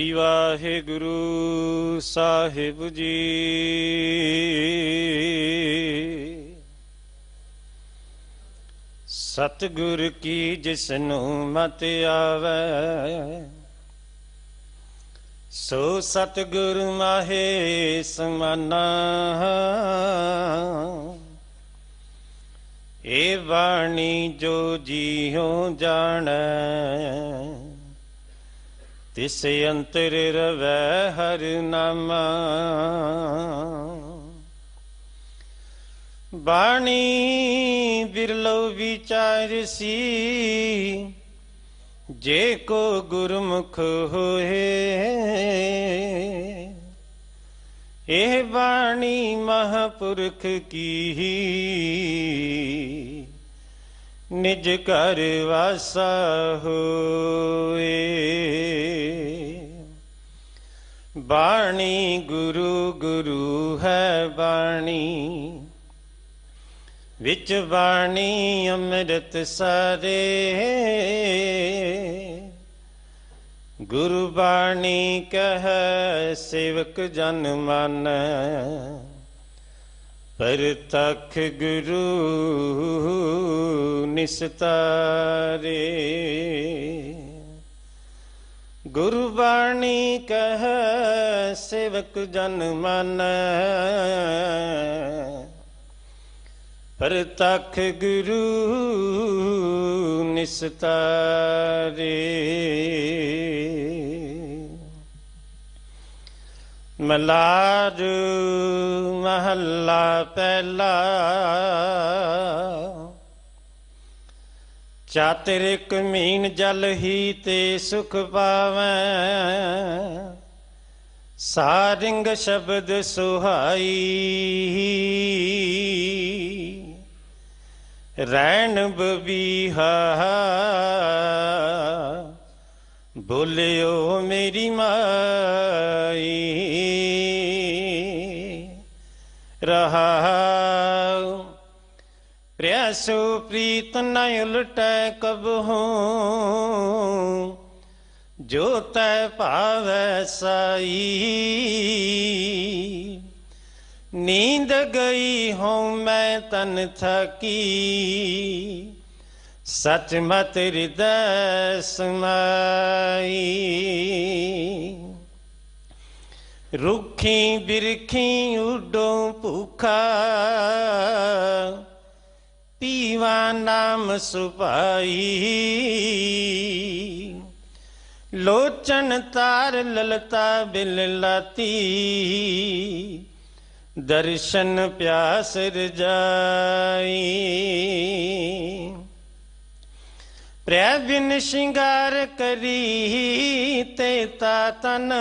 ਵਾਹਿਗੁਰੂ ਸਾਹਿਬ ਜੀ। ਸਤਿਗੁਰ ਕੀ ਜਿਸਨੂੰ ਮਤਿ ਆਵੈ, ਸੋ ਸਤਿਗੁਰ ਮਾਹੇ ਸਮਾਨਾ। ਏ ਬਾਣੀ ਜੋ ਜੀਉ ਜਾਣੈ, ਤਿਸ ਅੰਤਰ ਰਵੈ ਹਰਿ ਨਾਮਾ। ਬਾਣੀ ਬਿਰਲੋ ਵਿਚਾਰਸੀ, ਜੇ ਕੋ ਗੁਰਮੁਖ ਹੋਏ। ਇਹ ਬਾਣੀ ਮਹਾਂਪੁਰਖ ਕੀ, ਨਿਜ ਘਰ ਵਾਸਾ ਹੋਏ। ਬਾਣੀ ਗੁਰੂ ਗੁਰੂ ਹੈ ਬਾਣੀ, ਵਿੱਚ ਬਾਣੀ ਅੰਮ੍ਰਿਤ ਸਾਰੇ। ਗੁਰੂ ਬਾਣੀ ਕਹੈ ਸੇਵਕ ਜਨ ਮਾਨੈ, ਪਰਤਖ ਗੁਰੂ ਨਿਸਤਾਰੇ। ਗੁਰੂ ਬਾਣੀ ਕਹੈ ਸੇਵਕ ਜਨ ਮਾਨੈ, ਪਰਤਖ ਗੁਰੂ ਨਿਸਤਾਰੇ। ਮਲਾਰ ਮਹੱਲਾ ਪਹਿਲਾ। ਚਾਤਰਿਕ ਮੀਨ ਜਲ ਹੀ ਤੇ ਸੁਖ ਪਾਵੈ, ਸਾਰਿੰਗ ਸ਼ਬਦ ਸੁਹਾਈ। ਰੈਣ ਬਬੀਹਾ ਬੋਲਿਓ ਮੇਰੀ ਮਾਈ। ਰਹਾਉ ਪ੍ਰਿਆਸੋ ਪ੍ਰੀਤ ਨ ਉਲਟੈ ਕਬਹੂ, ਜੋ ਤੈ ਭਾਵੈ ਸਾਈ। ਨੀਂਦ ਗਈ ਹਉ ਮੈਂ ਤਨ ਥਕੀ, ਸਚ ਮਤ ਹਿਰਦੈ ਸਮਾਈ। ਰੁੱਖੀ ਬਿਰਖੀ ਉਡੋ ਭੁਖਾ, ਪੀਵਾ ਨਾਮ ਸੁਭਾਈ। ਲੋਚਨ ਤਾਰ ਲਲਤਾ ਬਿਲ ਲਾਤੀ, ਦਰਸ਼ਨ ਪਿਆਸ ਰਜਾਈ। ਪ੍ਰੈ ਬਿਨ ਸ਼ਿੰਗਾਰ ਕਰੀ ਤੇ ਤਾ ਤਨ,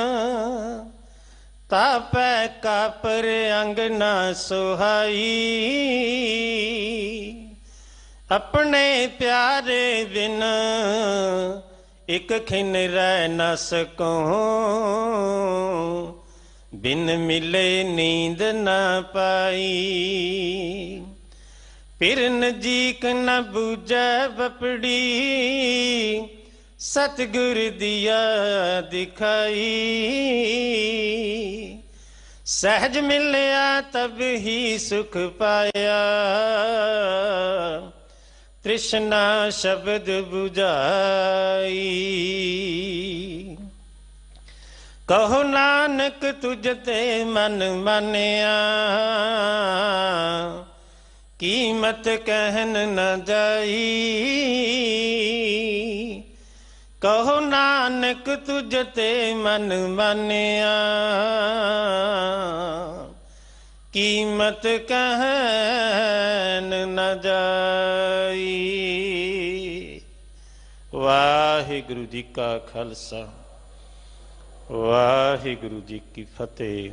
ਤਾਪੈ ਕਾਪਰ ਅੰਗ ਨਾ ਸੁਹਾਈ। ਆਪਣੇ ਪਿਆਰੇ ਬਿਨ ਇਕ ਖਿਨ ਰਹਿ ਨ ਸਕੂੰ, ਬਿਨ ਮਿਲੇ ਨੀਂਦ ਨ ਪਾਈ। ਫਿਰ ਨਜੀਕ ਨ ਬੂਝੈ ਬਪੜੀ, ਸਤਿਗੁਰ ਦੀਆ ਦਿਖਾਈ। ਸਹਿਜ ਮਿਲਿਆ ਤਬ ਹੀ ਸੁਖ ਪਾਇਆ, ਤ੍ਰਿਸ਼ਨਾ ਸ਼ਬਦ ਬੁਝਾਈ। ਕਹੋ ਨਾਨਕ ਤੁਝ ਤੇ ਮਨ ਮਾਨਿਆ, ਕੀਮਤ ਕਹਿਨ ਨ ਜਾਈ। ਕਹੋ ਨਾਨਕ ਤੁਝ ਤੇ ਮਨ ਮਾਨਿਆ, ਕੀਮਤ ਕਹਿਨ ਨ ਜਾਈ। ਵਾਹਿਗੁਰੂ ਜੀ ਕਾ ਖਾਲਸਾ, ਵਾਹਿਗੁਰੂ ਜੀ ਕੀ ਫਤਿਹ।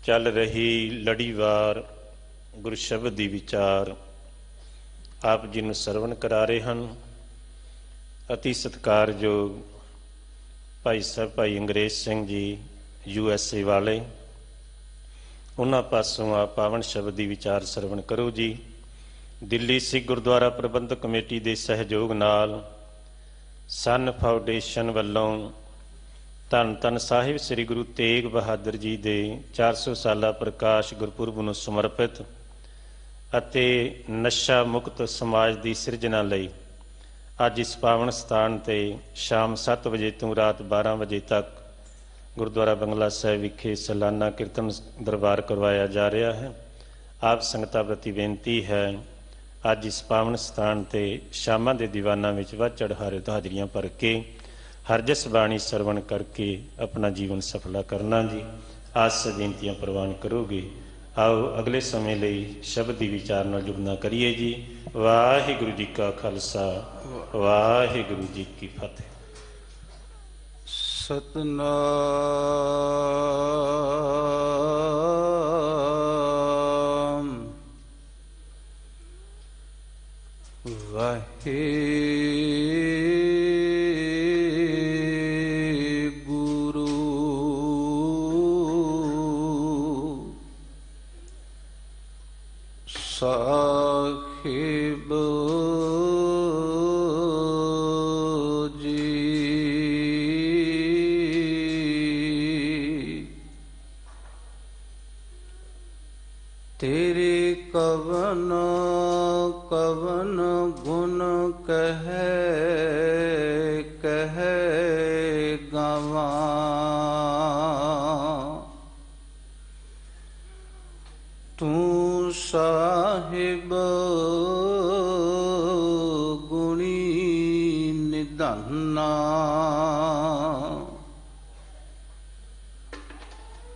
ਚੱਲ ਰਹੀ ਲੜੀਵਾਰ ਗੁਰੂ ਸ਼ਬਦ ਦੀ ਵਿਚਾਰ ਆਪ ਜੀ ਨੂੰ ਸਰਵਣ ਕਰਾ ਰਹੇ ਹਨ। ਅਤੀ ਸਤਿਕਾਰਯੋਗ ਭਾਈ ਸਾਹਿਬ ਭਾਈ ਅੰਗਰੇਜ਼ ਸਿੰਘ ਜੀ USA ਵਾਲੇ, ਉਹਨਾਂ ਪਾਸੋਂ ਆਪ ਪਾਵਨ ਸ਼ਬਦ ਦੀ ਵਿਚਾਰ ਸਰਵਣ ਕਰੋ ਜੀ। ਦਿੱਲੀ ਸਿੱਖ ਗੁਰਦੁਆਰਾ ਪ੍ਰਬੰਧਕ ਕਮੇਟੀ ਦੇ ਸਹਿਯੋਗ ਨਾਲ ਸਨ ਫਾਊਂਡੇਸ਼ਨ ਵੱਲੋਂ ਧੰਨ ਧੰਨ ਸਾਹਿਬ ਸ੍ਰੀ ਗੁਰੂ ਤੇਗ ਬਹਾਦਰ ਜੀ ਦੇ 400 ਸਾਲਾ ਪ੍ਰਕਾਸ਼ ਗੁਰਪੁਰਬ ਨੂੰ ਸਮਰਪਿਤ ਅਤੇ ਨਸ਼ਾ ਮੁਕਤ ਸਮਾਜ ਦੀ ਸਿਰਜਣਾ ਲਈ ਅੱਜ ਇਸ ਪਾਵਨ ਸਥਾਨ 'ਤੇ ਸ਼ਾਮ 7 ਵਜੇ ਤੋਂ ਰਾਤ 12 ਵਜੇ ਤੱਕ ਗੁਰਦੁਆਰਾ ਬੰਗਲਾ ਸਾਹਿਬ ਵਿਖੇ ਸਾਲਾਨਾ ਕੀਰਤਨ ਦਰਬਾਰ ਕਰਵਾਇਆ ਜਾ ਰਿਹਾ ਹੈ। ਆਪ ਸੰਗਤਾਂ ਪ੍ਰਤੀ ਬੇਨਤੀ ਹੈ, ਅੱਜ ਇਸ ਪਾਵਨ ਸਥਾਨ 'ਤੇ ਸ਼ਾਮਾਂ ਦੇ ਦੀਵਾਨਾਂ ਵਿੱਚ ਵੱਧ ਚੜ੍ਹ ਹਾਜ਼ਰੀਆਂ ਭਰ ਕੇ ਹਰਜਸ ਬਾਣੀ ਸਰਵਣ ਕਰਕੇ ਆਪਣਾ ਜੀਵਨ ਸਫਲਾ ਕਰਨਾ ਜੀ। ਆਸ ਬੇਨਤੀਆਂ ਪ੍ਰਵਾਨ ਕਰੋਗੇ। ਆਓ ਅਗਲੇ ਸਮੇਂ ਲਈ ਸ਼ਬਦ ਦੀ ਵਿਚਾਰ ਨਾਲ ਜੁੜਨਾ ਕਰੀਏ ਜੀ। ਵਾਹਿਗੁਰੂ ਜੀ ਕਾ ਖਾਲਸਾ, ਵਾਹਿਗੁਰੂ ਜੀ ਕੀ ਫਤਿਹ। ਸਤਨਾਮ ਵਾਹਿਗੁਰੂ ਸਾਹਿਬ ਤੇਰੇ ਕਵਨ ਕਵਨ ਗੁਣ ਕਹਿ ਕਹਿ ਗਾਵਾਂ, ਤੂੰ ਸਾਹਿਬ ਗੁਣੀ ਨਿਧਾਨਾ,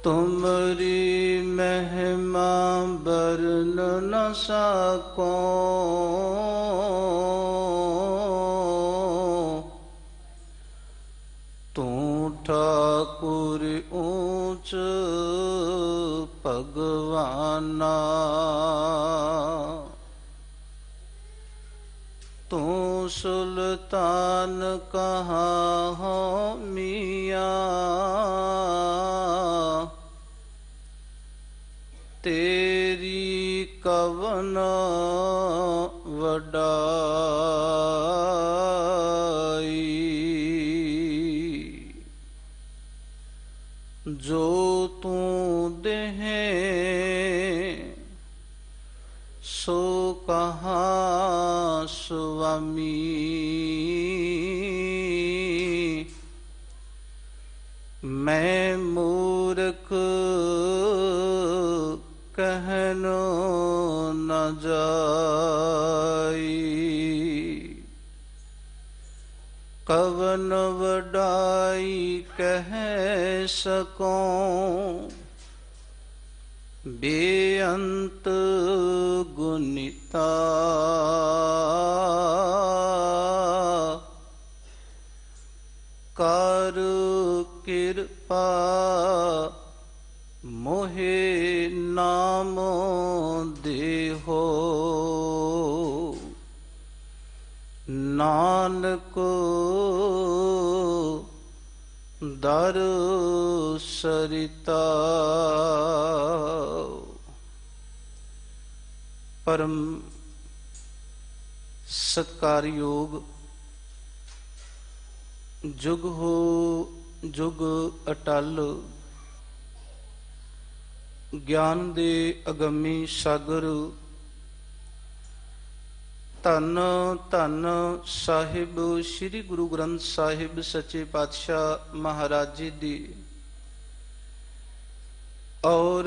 ਤੁਮਰੀ ਮਹਿਮਾ ਬਰਨ ਨ ਸਕੋ, ਤੂੰ ਠਾਕੁਰ ਊਚ ਭਗਵਾਨਾ, ਤੂੰ ਸੁਲਤਾਨ ਕਹਾ ਹੋ ਮੀਆਂ, ਤੇਰੀ ਕਵਨ ਵਡਾਈ, ਜੋ ਤੂੰ ਦੇਹੇ ਸੋ ਕਹਾ ਸੁਆਮੀ, ਮੈਂ ਮੂਰਖ ਕਹਿਨੋ ਨ ਜਾਈ, ਕਵਨ ਵਡਾਈ ਕਹਿ ਸਕੋ, ਬੇਅੰਤ ਗੁਣਿਤਾ, ਕਰ ਕਿਰਪਾ ਮੋਹਿ ਨਾਮ ਦੇਹੋ, ਨਾਨਕ ਦਰ ਸਰਿਤਾ। ਪਰਮ ਸਤਿਕਾਰਯੋਗ ਜੁਗ ਹੋ ਜੁਗ ਅਟਲ, ਗਿਆਨ ਦੇ ਅਗੰਮੀ ਸਾਗਰ, ਧੰਨ ਧੰਨ ਸਾਹਿਬ ਸ੍ਰੀ ਗੁਰੂ ਗ੍ਰੰਥ ਸਾਹਿਬ ਸੱਚੇ ਪਾਤਸ਼ਾਹ ਮਹਾਰਾਜ ਜੀ ਦੀ ਔਰ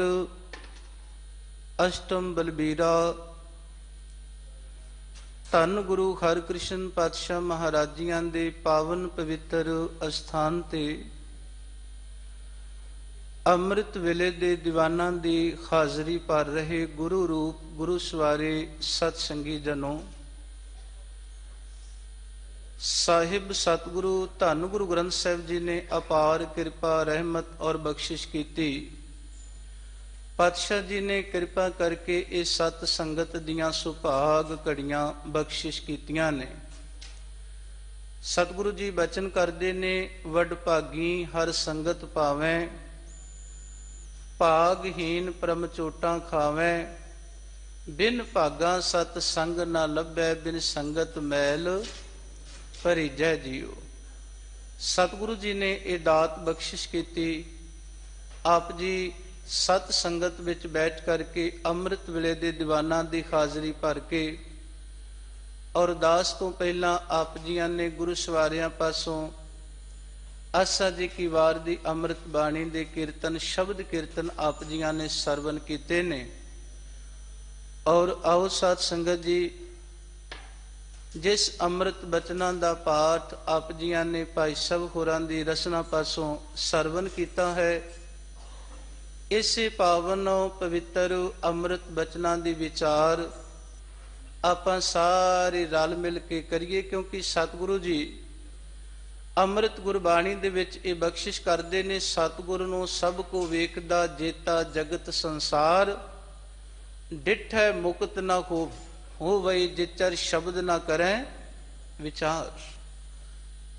ਅਸ਼ਟਮ ਬਲਬੀਰਾ ਧੰਨ ਗੁਰੂ ਹਰਿਕ੍ਰਿਸ਼ਨ ਪਾਤਸ਼ਾਹ ਮਹਾਰਾਜ ਜੀਆਂ ਦੇ ਪਾਵਨ ਪਵਿੱਤਰ ਅਸਥਾਨ ਤੇ ਅੰਮ੍ਰਿਤ ਵੇਲੇ ਦੇ ਦੀਵਾਨਾਂ ਦੀ ਹਾਜ਼ਰੀ ਭਰ ਰਹੇ ਗੁਰੂ ਰੂਪ ਗੁਰੂ ਸਵਾਰੇ ਸਤ ਸੰਗੀ ਜਨੋ, ਸਾਹਿਬ ਸਤਿਗੁਰੂ ਧੰਨ ਗੁਰੂ ਗ੍ਰੰਥ ਸਾਹਿਬ ਜੀ ਨੇ ਅਪਾਰ ਕਿਰਪਾ ਰਹਿਮਤ ਔਰ ਬਖਸ਼ਿਸ਼ ਕੀਤੀ। ਪਾਤਸ਼ਾਹ ਜੀ ਨੇ ਕਿਰਪਾ ਕਰਕੇ ਇਹ ਸਤ ਸੰਗਤ ਦੀਆਂ ਸੁਭਾਗ ਘੜੀਆਂ ਬਖਸ਼ਿਸ਼ ਕੀਤੀਆਂ ਨੇ। ਸਤਿਗੁਰੂ ਜੀ ਬਚਨ ਕਰਦੇ ਨੇ, ਵੱਡ ਭਾਗੀ ਹਰ ਸੰਗਤ ਪਾਵੈ, ਭਾਗਹੀਨ ਪਰਮ ਚੋਟਾਂ ਖਾਵੈ, ਬਿਨ ਭਾਗਾ ਸਤ ਸੰਗ ਨਾ ਲੱਭੈ, ਬਿਨ ਸੰਗਤ ਮੈਲ ਭਰੀਜੈ ਜੀਓ। ਸਤਿਗੁਰੂ ਜੀ ਨੇ ਇਹ ਦਾਤ ਬਖਸ਼ਿਸ਼ ਕੀਤੀ। ਆਪ ਜੀ ਸਤ ਸੰਗਤ ਵਿੱਚ ਬੈਠ ਕਰਕੇ ਅੰਮ੍ਰਿਤ ਵੇਲੇ ਦੇ ਦੀਵਾਨਾਂ ਦੀ ਹਾਜ਼ਰੀ ਭਰ ਕੇ ਔਰ ਅਰਦਾਸ ਤੋਂ ਪਹਿਲਾਂ ਆਪ ਜੀਆਂ ਨੇ ਗੁਰੂ ਸਵਾਰਿਆਂ ਪਾਸੋਂ ਆਸਾ ਜੀ ਕੀ ਵਾਰ ਦੀ ਅੰਮ੍ਰਿਤ ਬਾਣੀ ਦੇ ਕੀਰਤਨ ਸ਼ਬਦ ਕੀਰਤਨ ਆਪ ਜੀਆਂ ਨੇ ਸਰਵਨ ਕੀਤੇ ਨੇ। ਔਰ ਆਓ ਸਾਧ ਸੰਗਤ ਜੀ, ਜਿਸ ਅੰਮ੍ਰਿਤ ਬਚਨਾਂ ਦਾ ਪਾਠ ਆਪ ਜੀਆਂ ਨੇ ਭਾਈ ਸਾਹਿਬ ਹੋਰਾਂ ਦੀ ਰਚਨਾ ਪਾਸੋਂ ਸਰਵਨ ਕੀਤਾ ਹੈ, ਇਸੇ ਪਾਵਨ ਪਵਿੱਤਰ ਅੰਮ੍ਰਿਤ ਬਚਨਾਂ ਦੀ ਵਿਚਾਰ ਆਪਾਂ ਸਾਰੇ ਰਲ ਮਿਲ ਕੇ ਕਰੀਏ। ਕਿਉਂਕਿ ਸਤਿਗੁਰੂ ਜੀ ਅੰਮ੍ਰਿਤ ਗੁਰਬਾਣੀ ਦੇ ਵਿੱਚ ਇਹ ਬਖਸ਼ਿਸ਼ ਕਰਦੇ ਨੇ, ਸਤਿਗੁਰੂ ਨੂੰ ਸਭ ਕੋ ਵੇਖਦਾ ਜੇਤਾ ਜਗਤ ਸੰਸਾਰ, ਡਿਠੈ ਮੁਕਤ ਨਾ ਹੋ ਵਈ ਜਿਚਰ ਸ਼ਬਦ ਨਾ ਕਰੈ ਵਿਚਾਰ।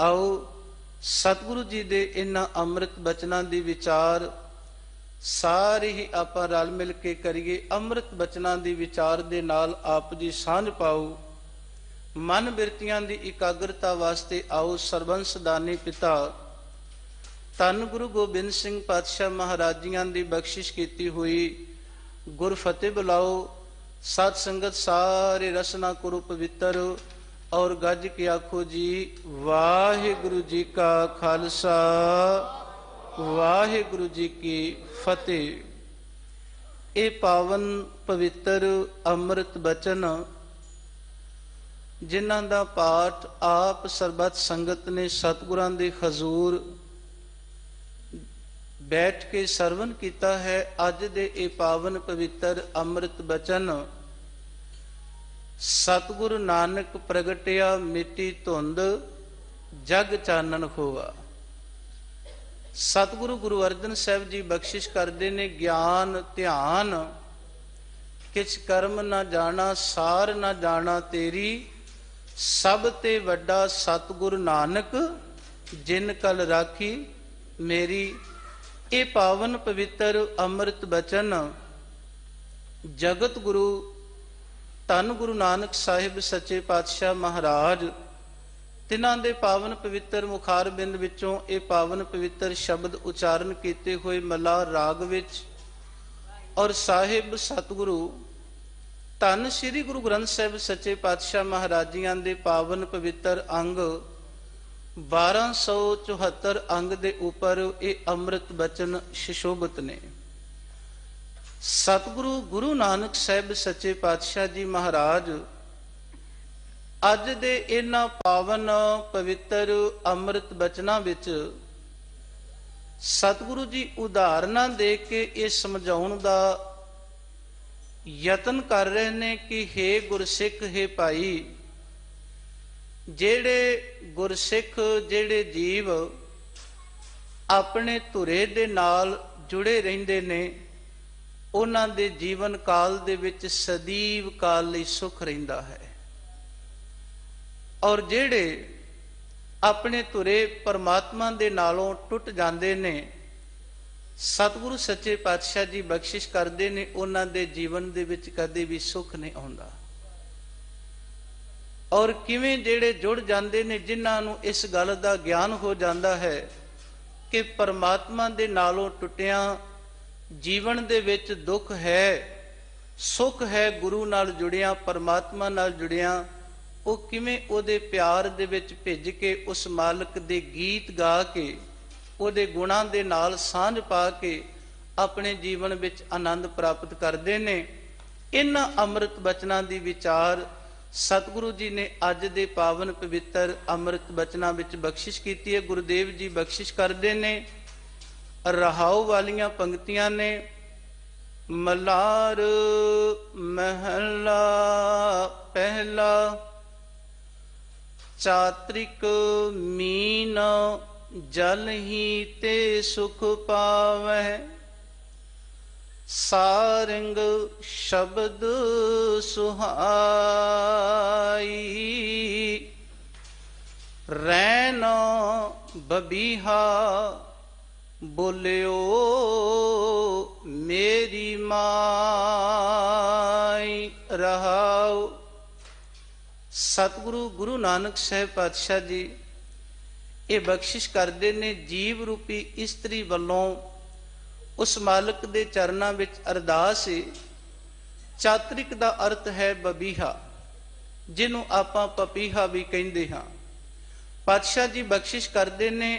ਆਓ ਸਤਿਗੁਰੂ ਜੀ ਦੇ ਇਹਨਾਂ ਅੰਮ੍ਰਿਤ ਬਚਨਾਂ ਦੀ ਵਿਚਾਰ ਸਾਰੇ ਹੀ ਆਪਾਂ ਰਲ ਮਿਲ ਕੇ ਕਰੀਏ। ਅੰਮ੍ਰਿਤ ਬਚਨਾਂ ਦੀ ਵਿਚਾਰ ਦੇ ਨਾਲ ਆਪ ਜੀ ਸਾਂਝ ਪਾਓ। ਮਨ ਬਿਰਤੀਆਂ ਦੀ ਇਕਾਗਰਤਾ ਵਾਸਤੇ ਆਓ ਸਰਬੰਸ ਦਾਨੀ ਪਿਤਾ ਧੰਨ ਗੁਰੂ ਗੋਬਿੰਦ ਸਿੰਘ ਪਾਤਸ਼ਾਹ ਮਹਾਰਾਜੀਆਂ ਦੀ ਬਖਸ਼ਿਸ਼ ਕੀਤੀ ਹੋਈ ਗੁਰਫਤਿਹ ਬੁਲਾਓ। ਸਤ ਸੰਗਤ ਸਾਰੇ ਰਸਨਾ ਕਰੋ ਪਵਿੱਤਰ ਔਰ ਗੱਜ ਕੇ ਆਖੋ ਜੀ ਵਾਹਿਗੁਰੂ ਜੀ ਕਾ ਖਾਲਸਾ ਵਾਹਿਗੁਰੂ ਜੀ ਕੀ ਫਤਿਹ। ਇਹ ਪਾਵਨ ਪਵਿੱਤਰ ਅੰਮ੍ਰਿਤ ਬਚਨ ਜਿਨ੍ਹਾਂ ਦਾ ਪਾਠ ਆਪ ਸਰਬੱਤ ਸੰਗਤ ਨੇ ਸਤਿਗੁਰਾਂ ਦੇ ਹਜ਼ੂਰ ਬੈਠ ਕੇ ਸਰਵਨ ਕੀਤਾ ਹੈ, ਅੱਜ ਦੇ ਇਹ ਪਾਵਨ ਪਵਿੱਤਰ ਅੰਮ੍ਰਿਤ ਬਚਨ ਸਤਿਗੁਰੂ ਨਾਨਕ ਪ੍ਰਗਟਿਆ ਮਿੱਟੀ ਧੁੰਦ ਜਗ ਚਾਨਣ ਹੋਆ। ਸਤਿਗੁਰੂ ਗੁਰੂ ਅਰਜਨ ਸਾਹਿਬ ਜੀ ਬਖਸ਼ਿਸ਼ ਕਰਦੇ ਨੇ, ਗਿਆਨ ਧਿਆਨ ਕਿਛ ਕਰਮ ਨਾ ਜਾਣਾ, ਸਾਰ ਨਾ ਜਾਣਾ ਤੇਰੀ, ਸਭ ਤੇ ਵੱਡਾ ਸਤਿਗੁਰ ਨਾਨਕ ਜਿਨ ਕਲ ਰਾਖੀ ਮੇਰੀ। ਇਹ ਪਾਵਨ ਪਵਿੱਤਰ ਅੰਮ੍ਰਿਤ ਬਚਨ ਜਗਤ ਗੁਰੂ ਧੰਨ ਗੁਰੂ ਨਾਨਕ ਸਾਹਿਬ ਸੱਚੇ ਪਾਤਸ਼ਾਹ ਮਹਾਰਾਜ ਤਿਨਾਂ ਦੇ ਪਾਵਨ ਪਵਿੱਤਰ ਮੁਖਾਰਬਿੰਦ ਵਿੱਚੋਂ ਇਹ ਪਾਵਨ ਪਵਿੱਤਰ ਸ਼ਬਦ ਉਚਾਰਨ ਕੀਤੇ ਹੋਏ ਮੱਲਾ ਰਾਗ ਵਿੱਚ ਔਰ ਸਾਹਿਬ ਸਤਿਗੁਰੂ ਧੰਨ ਸ੍ਰੀ ਗੁਰੂ ਗ੍ਰੰਥ ਸਾਹਿਬ ਸੱਚੇ ਪਾਤਸ਼ਾਹ ਮਹਾਰਾਜੀਆਂ ਦੇ ਪਾਵਨ ਪਵਿੱਤਰ ਅੰਗ 1274 ਅੰਗ ਦੇ ਉੱਪਰ ਇਹ ਅੰਮ੍ਰਿਤ ਬਚਨ ਸ਼ਿਸ਼ੋਭਤ ਨੇ। ਸਤਿਗੁਰੂ ਗੁਰੂ ਨਾਨਕ ਸਾਹਿਬ ਸੱਚੇ ਪਾਤਸ਼ਾਹ ਜੀ ਮਹਾਰਾਜ ਅੱਜ ਦੇ ਇਹਨਾਂ ਪਾਵਨ ਪਵਿੱਤਰ ਅੰਮ੍ਰਿਤ ਬਚਨਾਂ ਵਿੱਚ ਸਤਿਗੁਰੂ ਜੀ ਉਦਾਹਰਨਾਂ ਦੇ ਕੇ ਇਹ ਸਮਝਾਉਣ ਦਾ ਯਤਨ ਕਰ ਰਹੇ ਨੇ ਕਿ ਹੇ ਗੁਰਸਿੱਖ, ਹੇ ਭਾਈ, ਜਿਹੜੇ ਗੁਰਸਿੱਖ ਜਿਹੜੇ ਜੀਵ ਆਪਣੇ ਧੁਰੇ ਦੇ ਨਾਲ ਜੁੜੇ ਰਹਿੰਦੇ ਨੇ ਉਹਨਾਂ ਦੇ ਜੀਵਨ ਕਾਲ ਦੇ ਵਿੱਚ ਸਦੀਵ ਕਾਲ ਲਈ ਸੁਖ ਰਹਿੰਦਾ ਹੈ, ਔਰ ਜਿਹੜੇ ਆਪਣੇ ਧੁਰੇ ਪਰਮਾਤਮਾ ਦੇ ਨਾਲੋਂ ਟੁੱਟ ਜਾਂਦੇ ਨੇ ਸਤਿਗੁਰੂ ਸੱਚੇ ਪਾਤਸ਼ਾਹ ਜੀ ਬਖਸ਼ਿਸ਼ ਕਰਦੇ ਨੇ ਉਹਨਾਂ ਦੇ ਜੀਵਨ ਦੇ ਵਿੱਚ ਕਦੇ ਵੀ ਸੁੱਖ ਨਹੀਂ ਆਉਂਦਾ। ਔਰ ਕਿਵੇਂ ਜਿਹੜੇ ਜੁੜ ਜਾਂਦੇ ਨੇ ਜਿਨ੍ਹਾਂ ਨੂੰ ਇਸ ਗੱਲ ਦਾ ਗਿਆਨ ਹੋ ਜਾਂਦਾ ਹੈ ਕਿ ਪਰਮਾਤਮਾ ਦੇ ਨਾਲੋਂ ਟੁੱਟਿਆਂ ਜੀਵਨ ਦੇ ਵਿੱਚ ਦੁੱਖ ਹੈ, ਸੁੱਖ ਹੈ, ਗੁਰੂ ਨਾਲ ਜੁੜਿਆ ਪਰਮਾਤਮਾ ਨਾਲ ਜੁੜਿਆ, ਉਹ ਕਿਵੇਂ ਉਹਦੇ ਪਿਆਰ ਦੇ ਵਿੱਚ ਭਿੱਜ ਕੇ ਉਸ ਮਾਲਕ ਦੇ ਗੀਤ ਗਾ ਕੇ ਉਹਦੇ ਗੁਣਾਂ ਦੇ ਨਾਲ ਸਾਂਝ ਪਾ ਕੇ ਆਪਣੇ ਜੀਵਨ ਵਿੱਚ ਆਨੰਦ ਪ੍ਰਾਪਤ ਕਰਦੇ ਨੇ। ਇਹਨਾਂ ਅੰਮ੍ਰਿਤ ਬਚਨਾਂ ਦੀ ਵਿਚਾਰ ਸਤਿਗੁਰੂ ਜੀ ਨੇ ਅੱਜ ਦੇ ਪਾਵਨ ਪਵਿੱਤਰ ਅੰਮ੍ਰਿਤ ਬਚਨਾਂ ਵਿੱਚ ਬਖਸ਼ਿਸ਼ ਕੀਤੀ ਹੈ। ਗੁਰਦੇਵ ਜੀ ਬਖਸ਼ਿਸ਼ ਕਰਦੇ ਨੇ, ਰਹਾਉ ਵਾਲੀਆਂ ਪੰਕਤੀਆਂ ਨੇ। ਮਲਾਰ ਮਹਲਾ ਪਹਿਲਾ, ਚਾਤ੍ਰਿਕ ਮੀਨ ਜਲ ਹੀ ਤੇ ਸੁਖ ਪਾਵੈ, ਸਾਰੰਗ ਸ਼ਬਦ ਸੁਹਾਈ, ਰੈਨ ਬਬੀਹਾ ਬੋਲਿਓ ਮੇਰੀ ਮਾਈ। ਰਹਾਉ। ਸਤਿਗੁਰੂ ਗੁਰੂ ਨਾਨਕ ਸਾਹਿਬ ਪਾਤਸ਼ਾਹ ਜੀ ਇਹ ਬਖਸ਼ਿਸ਼ ਕਰਦੇ ਨੇ ਜੀਵ ਰੂਪੀ ਇਸਤਰੀ ਵੱਲੋਂ ਉਸ ਮਾਲਕ ਦੇ ਚਰਨਾਂ ਵਿੱਚ ਅਰਦਾਸ ਹੈ। ਚਾਤ੍ਰਿਕ ਦਾ ਅਰਥ ਹੈ ਬਬੀਹਾ, ਜਿਹਨੂੰ ਆਪਾਂ ਪਪੀਹਾ ਵੀ ਕਹਿੰਦੇ ਹਾਂ। ਪਾਤਸ਼ਾਹ ਜੀ ਬਖਸ਼ਿਸ਼ ਕਰਦੇ ਨੇ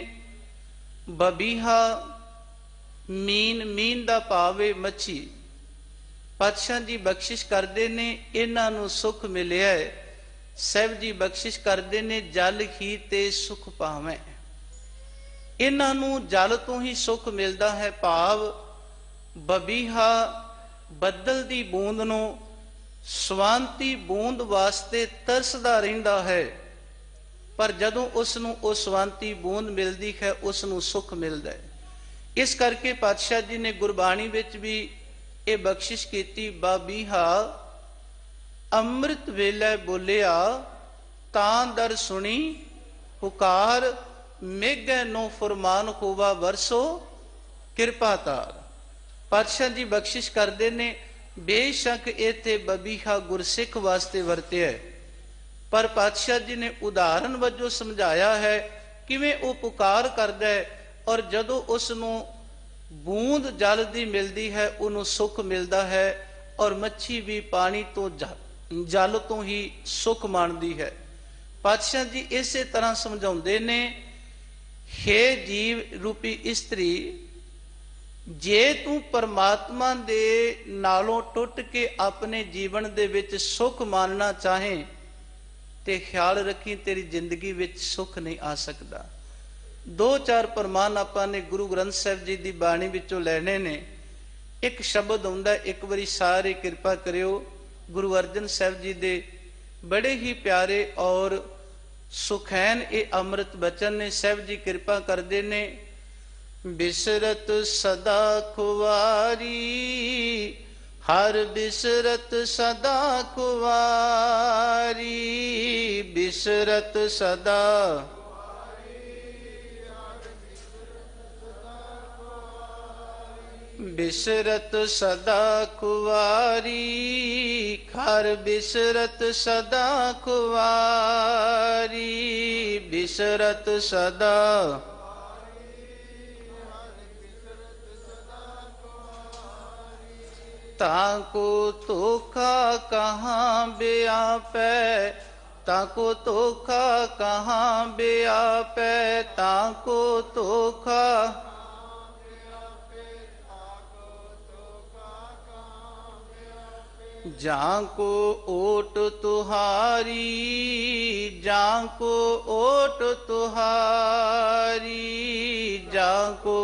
ਬਬੀਹਾ ਮੀਨ ਦਾ ਭਾਵ ਹੈ ਮੱਛੀ। ਪਾਤਸ਼ਾਹ ਜੀ ਬਖਸ਼ਿਸ਼ ਕਰਦੇ ਨੇ ਇਹਨਾਂ ਨੂੰ ਸੁਖ ਮਿਲਿਆ ਹੈ। ਸਾਹਿਬ ਜੀ ਬਖਸ਼ਿਸ਼ ਕਰਦੇ ਨੇ ਜਲ ਹੀ ਤੇ ਸੁਖ ਪਾਵੇਂ। ਇਹਨਾਂ ਨੂੰ ਜਲ ਤੋਂ ਹੀ ਸੁਖ ਮਿਲਦਾ ਹੈ। ਭਾਵ ਬਬੀਹਾ ਬੱਦਲ ਦੀ ਬੂੰਦ ਨੂੰ ਸਵਾਂਤੀ ਬੂੰਦ ਵਾਸਤੇ ਤਰਸਦਾ ਰਹਿੰਦਾ ਹੈ, ਪਰ ਜਦੋਂ ਉਸ ਨੂੰ ਉਹ ਸਵਾਂਤੀ ਬੂੰਦ ਮਿਲਦੀ ਹੈ ਉਸ ਨੂੰ ਸੁਖ ਮਿਲਦਾ ਹੈ। ਇਸ ਕਰਕੇ ਪਾਤਸ਼ਾਹ ਜੀ ਨੇ ਗੁਰਬਾਣੀ ਵਿੱਚ ਵੀ ਇਹ ਬਖਸ਼ਿਸ਼ ਕੀਤੀ। ਬਬੀਹਾ ਅੰਮ੍ਰਿਤ ਵੇਲੇ ਬੋਲਿਆ ਤਾਂ ਦਰ ਸੁਣੀ ਪੁਕਾਰ, ਮੇਘੈ ਨੋ ਫੁਰਮਾਨ ਹੋਵਾ ਵਰਸੋ ਕਿਰਪਾ ਤਾਰ। ਪਾਤਸ਼ਾਹ ਜੀ ਬਖਸ਼ਿਸ਼ ਕਰਦੇ ਨੇ ਬੇਸ਼ੱਕ ਇੱਥੇ ਬਬੀਹਾ ਗੁਰਸਿੱਖ ਵਾਸਤੇ ਵਰਤਿਆ ਹੈ, ਪਰ ਪਾਤਸ਼ਾਹ ਜੀ ਨੇ ਉਦਾਹਰਨ ਵਜੋਂ ਸਮਝਾਇਆ ਹੈ ਕਿਵੇਂ ਉਹ ਪੁਕਾਰ ਕਰਦਾ ਹੈ ਔਰ ਜਦੋਂ ਉਸ ਨੂੰ ਬੂੰਦ ਜਲ ਦੀ ਮਿਲਦੀ ਹੈ ਉਹਨੂੰ ਸੁੱਖ ਮਿਲਦਾ ਹੈ, ਔਰ ਮੱਛੀ ਵੀ ਪਾਣੀ ਤੋਂ ਜਲ ਤੋਂ ਹੀ ਸੁੱਖ ਮਾਣਦੀ ਹੈ। ਪਾਤਸ਼ਾਹ ਜੀ ਇਸੇ ਤਰ੍ਹਾਂ ਸਮਝਾਉਂਦੇ ਨੇ, ਹੇ ਜੀਵ ਰੂਪੀ ਇਸਤਰੀ, ਜੇ ਤੂੰ ਪਰਮਾਤਮਾ ਦੇ ਨਾਲੋਂ ਟੁੱਟ ਕੇ ਆਪਣੇ ਜੀਵਨ ਦੇ ਵਿੱਚ ਸੁੱਖ ਮਾਨਣਾ ਚਾਹੇ ਤੇ ਖਿਆਲ ਰੱਖੀ ਤੇਰੀ ਜ਼ਿੰਦਗੀ ਵਿੱਚ ਸੁੱਖ ਨਹੀਂ ਆ ਸਕਦਾ। ਦੋ ਚਾਰ ਪ੍ਰਮਾਣ ਆਪਾਂ ਨੇ ਗੁਰੂ ਗ੍ਰੰਥ ਸਾਹਿਬ ਜੀ ਦੀ ਬਾਣੀ ਵਿੱਚੋਂ ਲੈਣੇ ਨੇ। ਇੱਕ ਸ਼ਬਦ ਹੁੰਦਾ, ਇੱਕ ਵਾਰੀ ਸਾਰੇ ਕਿਰਪਾ ਕਰਿਓ, ਗੁਰੂ ਅਰਜਨ ਸਾਹਿਬ ਜੀ ਦੇ ਬੜੇ ਹੀ ਪਿਆਰੇ ਔਰ ਸੁਖੈਨ ਇਹ ਅੰਮ੍ਰਿਤ ਬਚਨ ਨੇ। ਸਾਹਿਬ ਜੀ ਕਿਰਪਾ ਕਰਦੇ ਨੇ, ਬਿਸਰਤ ਸਦਾ ਖੁਵਾਰੀ, ਹਰ ਬਿਸਰਤ ਸਦਾ ਖੁਵਾਰੀ, ਬਿਸਰਤ ਸਦਾ ਬਿਸਰਤ ਸਦਾ ਖੁਵਾਰੀ, ਹਰ ਬਿਸਰਤ ਸਦਾ ਖੁਵਾਰੀ, ਬਿਸਰਤ ਸਦਾ ताको धोखा कहाँ व्यापै, ताको धोखा कहाँ व्यापै, ताको धोखा जाको ओट तुहारी, जाको ओट तुहारी, जाको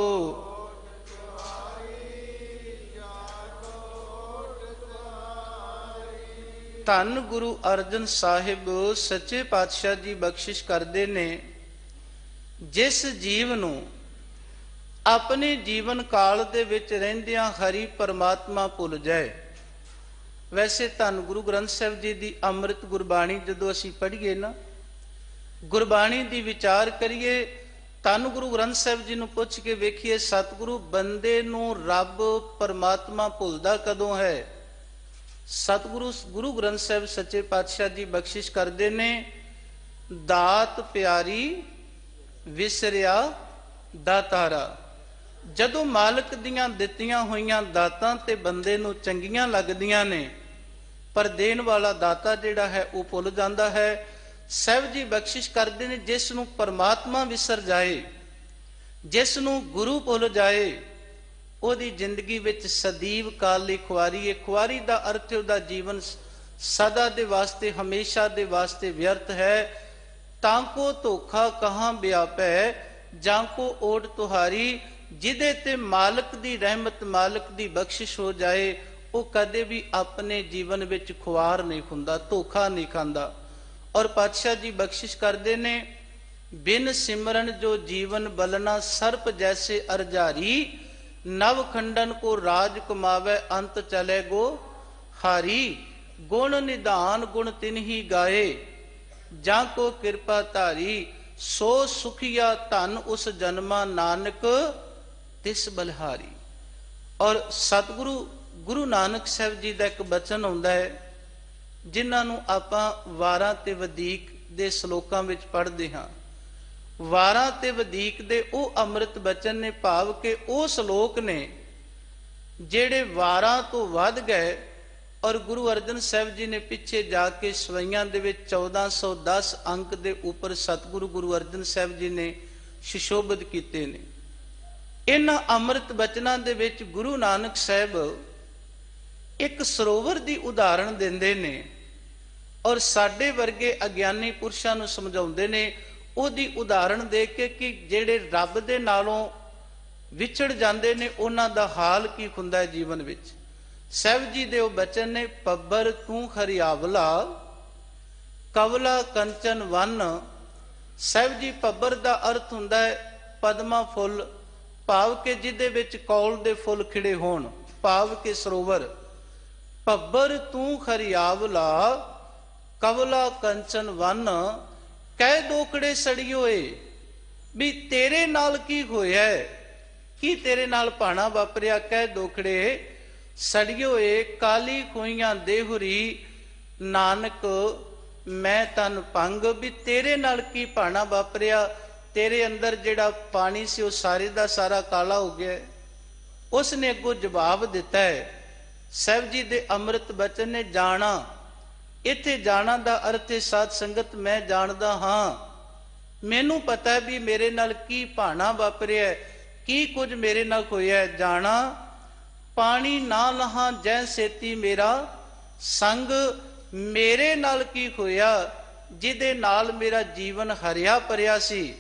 ਧੰਨ ਗੁਰੂ ਅਰਜਨ ਸਾਹਿਬ ਸੱਚੇ ਪਾਤਸ਼ਾਹ ਜੀ ਬਖਸ਼ਿਸ਼ ਕਰਦੇ ਨੇ, ਜਿਸ ਜੀਵ ਨੂੰ ਆਪਣੇ ਜੀਵਨ ਕਾਲ ਦੇ ਵਿੱਚ ਰਹਿੰਦਿਆਂ ਹਰੀ ਪਰਮਾਤਮਾ ਭੁੱਲ ਜਾਏ। ਵੈਸੇ ਧੰਨ ਗੁਰੂ ਗ੍ਰੰਥ ਸਾਹਿਬ ਜੀ ਦੀ ਅੰਮ੍ਰਿਤ ਗੁਰਬਾਣੀ ਜਦੋਂ ਅਸੀਂ ਪੜ੍ਹੀਏ ਨਾ, ਗੁਰਬਾਣੀ ਦੀ ਵਿਚਾਰ ਕਰੀਏ, ਧੰਨ ਗੁਰੂ ਗ੍ਰੰਥ ਸਾਹਿਬ ਜੀ ਨੂੰ ਪੁੱਛ ਕੇ ਵੇਖੀਏ, ਸਤਿਗੁਰੂ ਬੰਦੇ ਨੂੰ ਰੱਬ ਪਰਮਾਤਮਾ ਭੁੱਲਦਾ ਕਦੋਂ ਹੈ? ਸਤਿਗੁਰੂ ਗੁਰੂ ਗ੍ਰੰਥ ਸਾਹਿਬ ਸੱਚੇ ਪਾਤਸ਼ਾਹ ਜੀ ਬਖਸ਼ਿਸ਼ ਕਰਦੇ ਨੇ, ਦਾਤ ਪਿਆਰੀ ਵਿਸਰਿਆ ਦਾਤਾਰਾ। ਜਦੋਂ ਮਾਲਕ ਦੀਆਂ ਦਿੱਤੀਆਂ ਹੋਈਆਂ ਦਾਤਾਂ ਤੇ ਬੰਦੇ ਨੂੰ ਚੰਗੀਆਂ ਲੱਗਦੀਆਂ ਨੇ, ਪਰ ਦੇਣ ਵਾਲਾ ਦਾਤਾ ਜਿਹੜਾ ਹੈ ਉਹ ਭੁੱਲ ਜਾਂਦਾ ਹੈ। ਸਾਹਿਬ ਜੀ ਬਖਸ਼ਿਸ਼ ਕਰਦੇ ਨੇ, ਜਿਸ ਨੂੰ ਪਰਮਾਤਮਾ ਵਿਸਰ ਜਾਏ, ਜਿਸ ਨੂੰ ਗੁਰੂ ਭੁੱਲ ਜਾਏ, ਉਹਦੀ ਜ਼ਿੰਦਗੀ ਵਿੱਚ ਸਦੀਵ ਕਾਲ ਲਈ ਖੁਆਰੀ ਹੈ। ਖੁਆਰੀ ਦਾ ਅਰਥ ਉਹਦਾ ਜੀਵਨ ਸਦਾ ਦੇ ਵਾਸਤੇ, ਹਮੇਸ਼ਾ ਦੇ ਵਾਸਤੇ ਵਿਅਰਥ ਹੈ। ਤਾਂ ਕੋ ਧੋਖਾ ਕਹਾਂ ਵਿਆਪੈ, ਜਾਂ ਕੋ ਓਟ ਤੁਹਾਰੀ। ਜਿਹਦੇ ਤੇ ਮਾਲਕ ਦੀ ਰਹਿਮਤ, ਮਾਲਕ ਦੀ ਬਖਸ਼ਿਸ਼ ਹੋ ਜਾਏ, ਉਹ ਕਦੇ ਵੀ ਆਪਣੇ ਜੀਵਨ ਵਿੱਚ ਖੁਆਰ ਨਹੀਂ ਹੁੰਦਾ, ਧੋਖਾ ਨਹੀਂ ਖਾਂਦਾ। ਔਰ ਪਾਤਸ਼ਾਹ ਜੀ ਬਖਸ਼ਿਸ਼ ਕਰਦੇ ਨੇ, ਬਿਨ ਸਿਮਰਨ ਜੋ ਜੀਵਨ ਬਲਨਾ, ਸਰਪ ਜੈਸੇ ਅਰਜਾਰੀ। ਨਵ ਖੰਡਨ ਕੋ ਰਾਜ ਕਮਾਵੇ, ਅੰਤ ਚਲੇ ਗੋ ਹਾਰੀ। ਗੁਣ ਨਿਧਾਨ ਗੁਣ ਤਿਨਹੀ ਗਾਏ, ਜਾਂ ਕੋ ਕਿਰਪਾ ਧਾਰੀ। ਸੋ ਸੁਖੀਆ ਧਨ ਉਸ ਜਨਮਾ, ਨਾਨਕ ਤਿਸ ਬਲਹਾਰੀ। ਔਰ ਸਤਿਗੁਰੂ ਗੁਰੂ ਨਾਨਕ ਸਾਹਿਬ ਜੀ ਦਾ ਇੱਕ ਬਚਨ ਆਉਂਦਾ ਹੈ, ਜਿਨ੍ਹਾਂ ਨੂੰ ਆਪਾਂ ਵਾਰਾਂ ਤੇ ਵਧੀਕ ਦੇ ਸ਼ਲੋਕਾਂ ਵਿੱਚ ਪੜ੍ਹਦੇ ਹਾਂ। ਵਾਰਾਂ ਤੇ ਵਧੀਕ ਦੇ ਉਹ ਅੰਮ੍ਰਿਤ ਬਚਨ ਨੇ, ਭਾਵ ਕਿ ਉਹ ਸ਼ਲੋਕ ਨੇ ਜਿਹੜੇ ਵਾਰਾਂ ਤੋਂ ਵੱਧ ਗਏ। ਔਰ ਗੁਰੂ ਅਰਜਨ ਸਾਹਿਬ ਜੀ ਨੇ ਪਿੱਛੇ ਜਾ ਕੇ ਸਵਈਆਂ ਦੇ ਵਿੱਚ 1410 ਅੰਕ ਦੇ ਉੱਪਰ ਸਤਿਗੁਰੂ ਗੁਰੂ ਅਰਜਨ ਸਾਹਿਬ ਜੀ ਨੇ ਸੁਸ਼ੋਭਿਤ ਕੀਤੇ ਨੇ। ਇਹਨਾਂ ਅੰਮ੍ਰਿਤ ਬਚਨਾਂ ਦੇ ਵਿੱਚ ਗੁਰੂ ਨਾਨਕ ਸਾਹਿਬ ਇੱਕ ਸਰੋਵਰ ਦੀ ਉਦਾਹਰਣ ਦਿੰਦੇ ਨੇ ਔਰ ਸਾਡੇ ਵਰਗੇ ਅਗਿਆਨੀ ਪੁਰਸ਼ਾਂ ਨੂੰ ਸਮਝਾਉਂਦੇ ਨੇ ਉਹਦੀ ਉਦਾਹਰਣ ਦੇ ਕੇ ਕਿ ਜਿਹੜੇ ਰੱਬ ਦੇ ਨਾਲੋਂ ਵਿਛੜ ਜਾਂਦੇ ਨੇ ਉਹਨਾਂ ਦਾ ਹਾਲ ਕੀ ਹੁੰਦਾ ਹੈ ਜੀਵਨ ਵਿੱਚ। ਸਾਹਿਬ ਜੀ ਦੇ ਉਹ ਬਚਨ ਨੇ, ਪੱਬਰ ਤੂੰ ਹਰਿਆਵਲਾ ਕਵਲਾ ਕੰਚਨ ਵਨ। ਸਾਹਿਬ ਜੀ, ਪੱਬਰ ਦਾ ਅਰਥ ਹੁੰਦਾ ਹੈ ਪਦਮਾ ਫੁੱਲ, ਭਾਵ ਕਿ ਜਿਹਦੇ ਵਿੱਚ ਕੌਲ ਦੇ ਫੁੱਲ ਖਿੜੇ ਹੋਣ, ਭਾਵ ਕਿ ਸਰੋਵਰ। ਪੱਬਰ ਤੂੰ ਹਰਿਆਵਲਾ ਕਵਲਾ ਕੰਚਨ ਵਨ, ਕਹਿ ਦੋਖੜੇ ਸੜਿਓਏ। ਵੀ ਤੇਰੇ ਨਾਲ ਕੀ ਹੋਇਆ, ਕੀ ਤੇਰੇ ਨਾਲ ਭਾਣਾ ਵਾਪਰਿਆ। ਕਹਿ ਦੋਖੜੇ ਸੜਿਓਏ ਕਾਲੀ ਖੋਈਆਂ ਦੇਹੁਰੀ, ਨਾਨਕ ਮੈਂ ਤਨ ਭੰਗ। ਵੀ ਤੇਰੇ ਨਾਲ ਕੀ ਭਾਣਾ ਵਾਪਰਿਆ, ਤੇਰੇ ਅੰਦਰ ਜਿਹੜਾ ਪਾਣੀ ਸੀ ਉਹ ਸਾਰੇ ਦਾ ਸਾਰਾ ਕਾਲਾ ਹੋ ਗਿਆ। ਉਸ ਨੇ ਅੱਗੋਂ ਜਵਾਬ ਦਿੱਤਾ ਹੈ ਸਾਹਿਬ ਜੀ ਦੇ ਅੰਮ੍ਰਿਤ ਬਚਨ ਨੇ, ਜਾਣਾ। ਇੱਥੇ ਜਾਣਾ ਦਾ ਅਰਥ ਹੈ ਸਾਧ ਸੰਗਤ, ਮੈਂ ਜਾਣਦਾ ਹਾਂ, ਮੈਨੂੰ ਪਤਾ ਹੈ ਵੀ ਮੇਰੇ ਨਾਲ ਕੀ ਭਾਣਾ ਵਾਪਰਿਆ, ਕੀ ਕੁਝ ਮੇਰੇ ਨਾਲ ਹੋਇਆ। ਜਾਣਾ ਪਾਣੀ ਨਾ ਲਹਾਂ ਜੈ ਸੇਤੀ ਮੇਰਾ ਸੰਗ। ਮੇਰੇ ਨਾਲ ਕੀ ਹੋਇਆ, ਜਿਹਦੇ ਨਾਲ ਮੇਰਾ ਜੀਵਨ ਹਰਿਆ ਭਰਿਆ ਸੀ,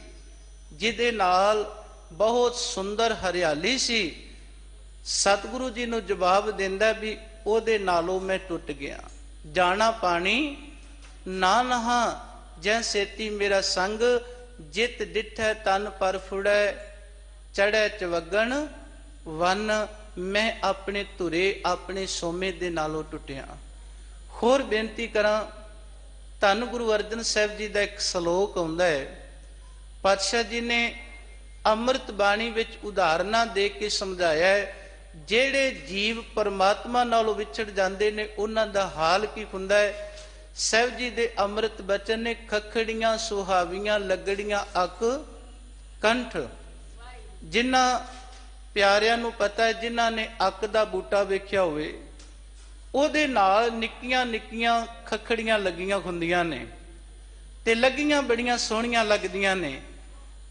ਜਿਹਦੇ ਨਾਲ ਬਹੁਤ ਸੁੰਦਰ ਹਰਿਆਲੀ ਸੀ। ਸਤਿਗੁਰੂ ਜੀ ਨੂੰ ਜਵਾਬ ਦਿੰਦਾ ਵੀ ਉਹਦੇ ਨਾਲੋਂ ਮੈਂ ਟੁੱਟ ਗਿਆ। ਜਾਣਾ ਪਾਣੀ ਨਾ ਲਹਾਂ ਜੈ ਸੇਤੀ ਮੇਰਾ ਸੰਗ, ਜਿਤ ਡਿਠੈ ਤਨ ਪਰ ਫੁੜੈ ਚੜ੍ਹੈ ਚਵਗਣ ਵਨ। ਮੈਂ ਆਪਣੇ ਧੁਰੇ ਆਪਣੇ ਸੋਮੇ ਦੇ ਨਾਲੋਂ ਟੁੱਟਿਆ। ਹੋਰ ਬੇਨਤੀ ਕਰਾਂ, ਧੰਨ ਗੁਰੂ ਅਰਜਨ ਸਾਹਿਬ ਜੀ ਦਾ ਇੱਕ ਸ਼ਲੋਕ ਆਉਂਦਾ ਹੈ, ਪਾਤਸ਼ਾਹ ਜੀ ਨੇ ਅੰਮ੍ਰਿਤ ਬਾਣੀ ਵਿੱਚ ਉਦਾਹਰਨਾਂ ਦੇ ਕੇ ਸਮਝਾਇਆ ਹੈ, ਜਿਹੜੇ ਜੀਵ ਪਰਮਾਤਮਾ ਨਾਲੋਂ ਵਿਛੜ ਜਾਂਦੇ ਨੇ ਉਹਨਾਂ ਦਾ ਹਾਲ ਕੀ ਹੁੰਦਾ ਹੈ। ਸਾਹਿਬ ਜੀ ਦੇ ਅੰਮ੍ਰਿਤ ਬਚਨ ਨੇ, ਖਖੜੀਆਂ ਸੁਹਾਵੀਆਂ ਲੱਗੜੀਆਂ ਅੱਕ ਕੰਠ। ਜਿਨ੍ਹਾਂ ਪਿਆਰਿਆਂ ਨੂੰ ਪਤਾ ਹੈ, ਜਿਨ੍ਹਾਂ ਨੇ ਅੱਕ ਦਾ ਬੂਟਾ ਵੇਖਿਆ ਹੋਵੇ, ਉਹਦੇ ਨਾਲ ਨਿੱਕੀਆਂ ਨਿੱਕੀਆਂ ਖਖੜੀਆਂ ਲੱਗੀਆਂ ਹੁੰਦੀਆਂ ਨੇ ਤੇ ਲੱਗੀਆਂ ਬੜੀਆਂ ਸੋਹਣੀਆਂ ਲੱਗਦੀਆਂ ਨੇ।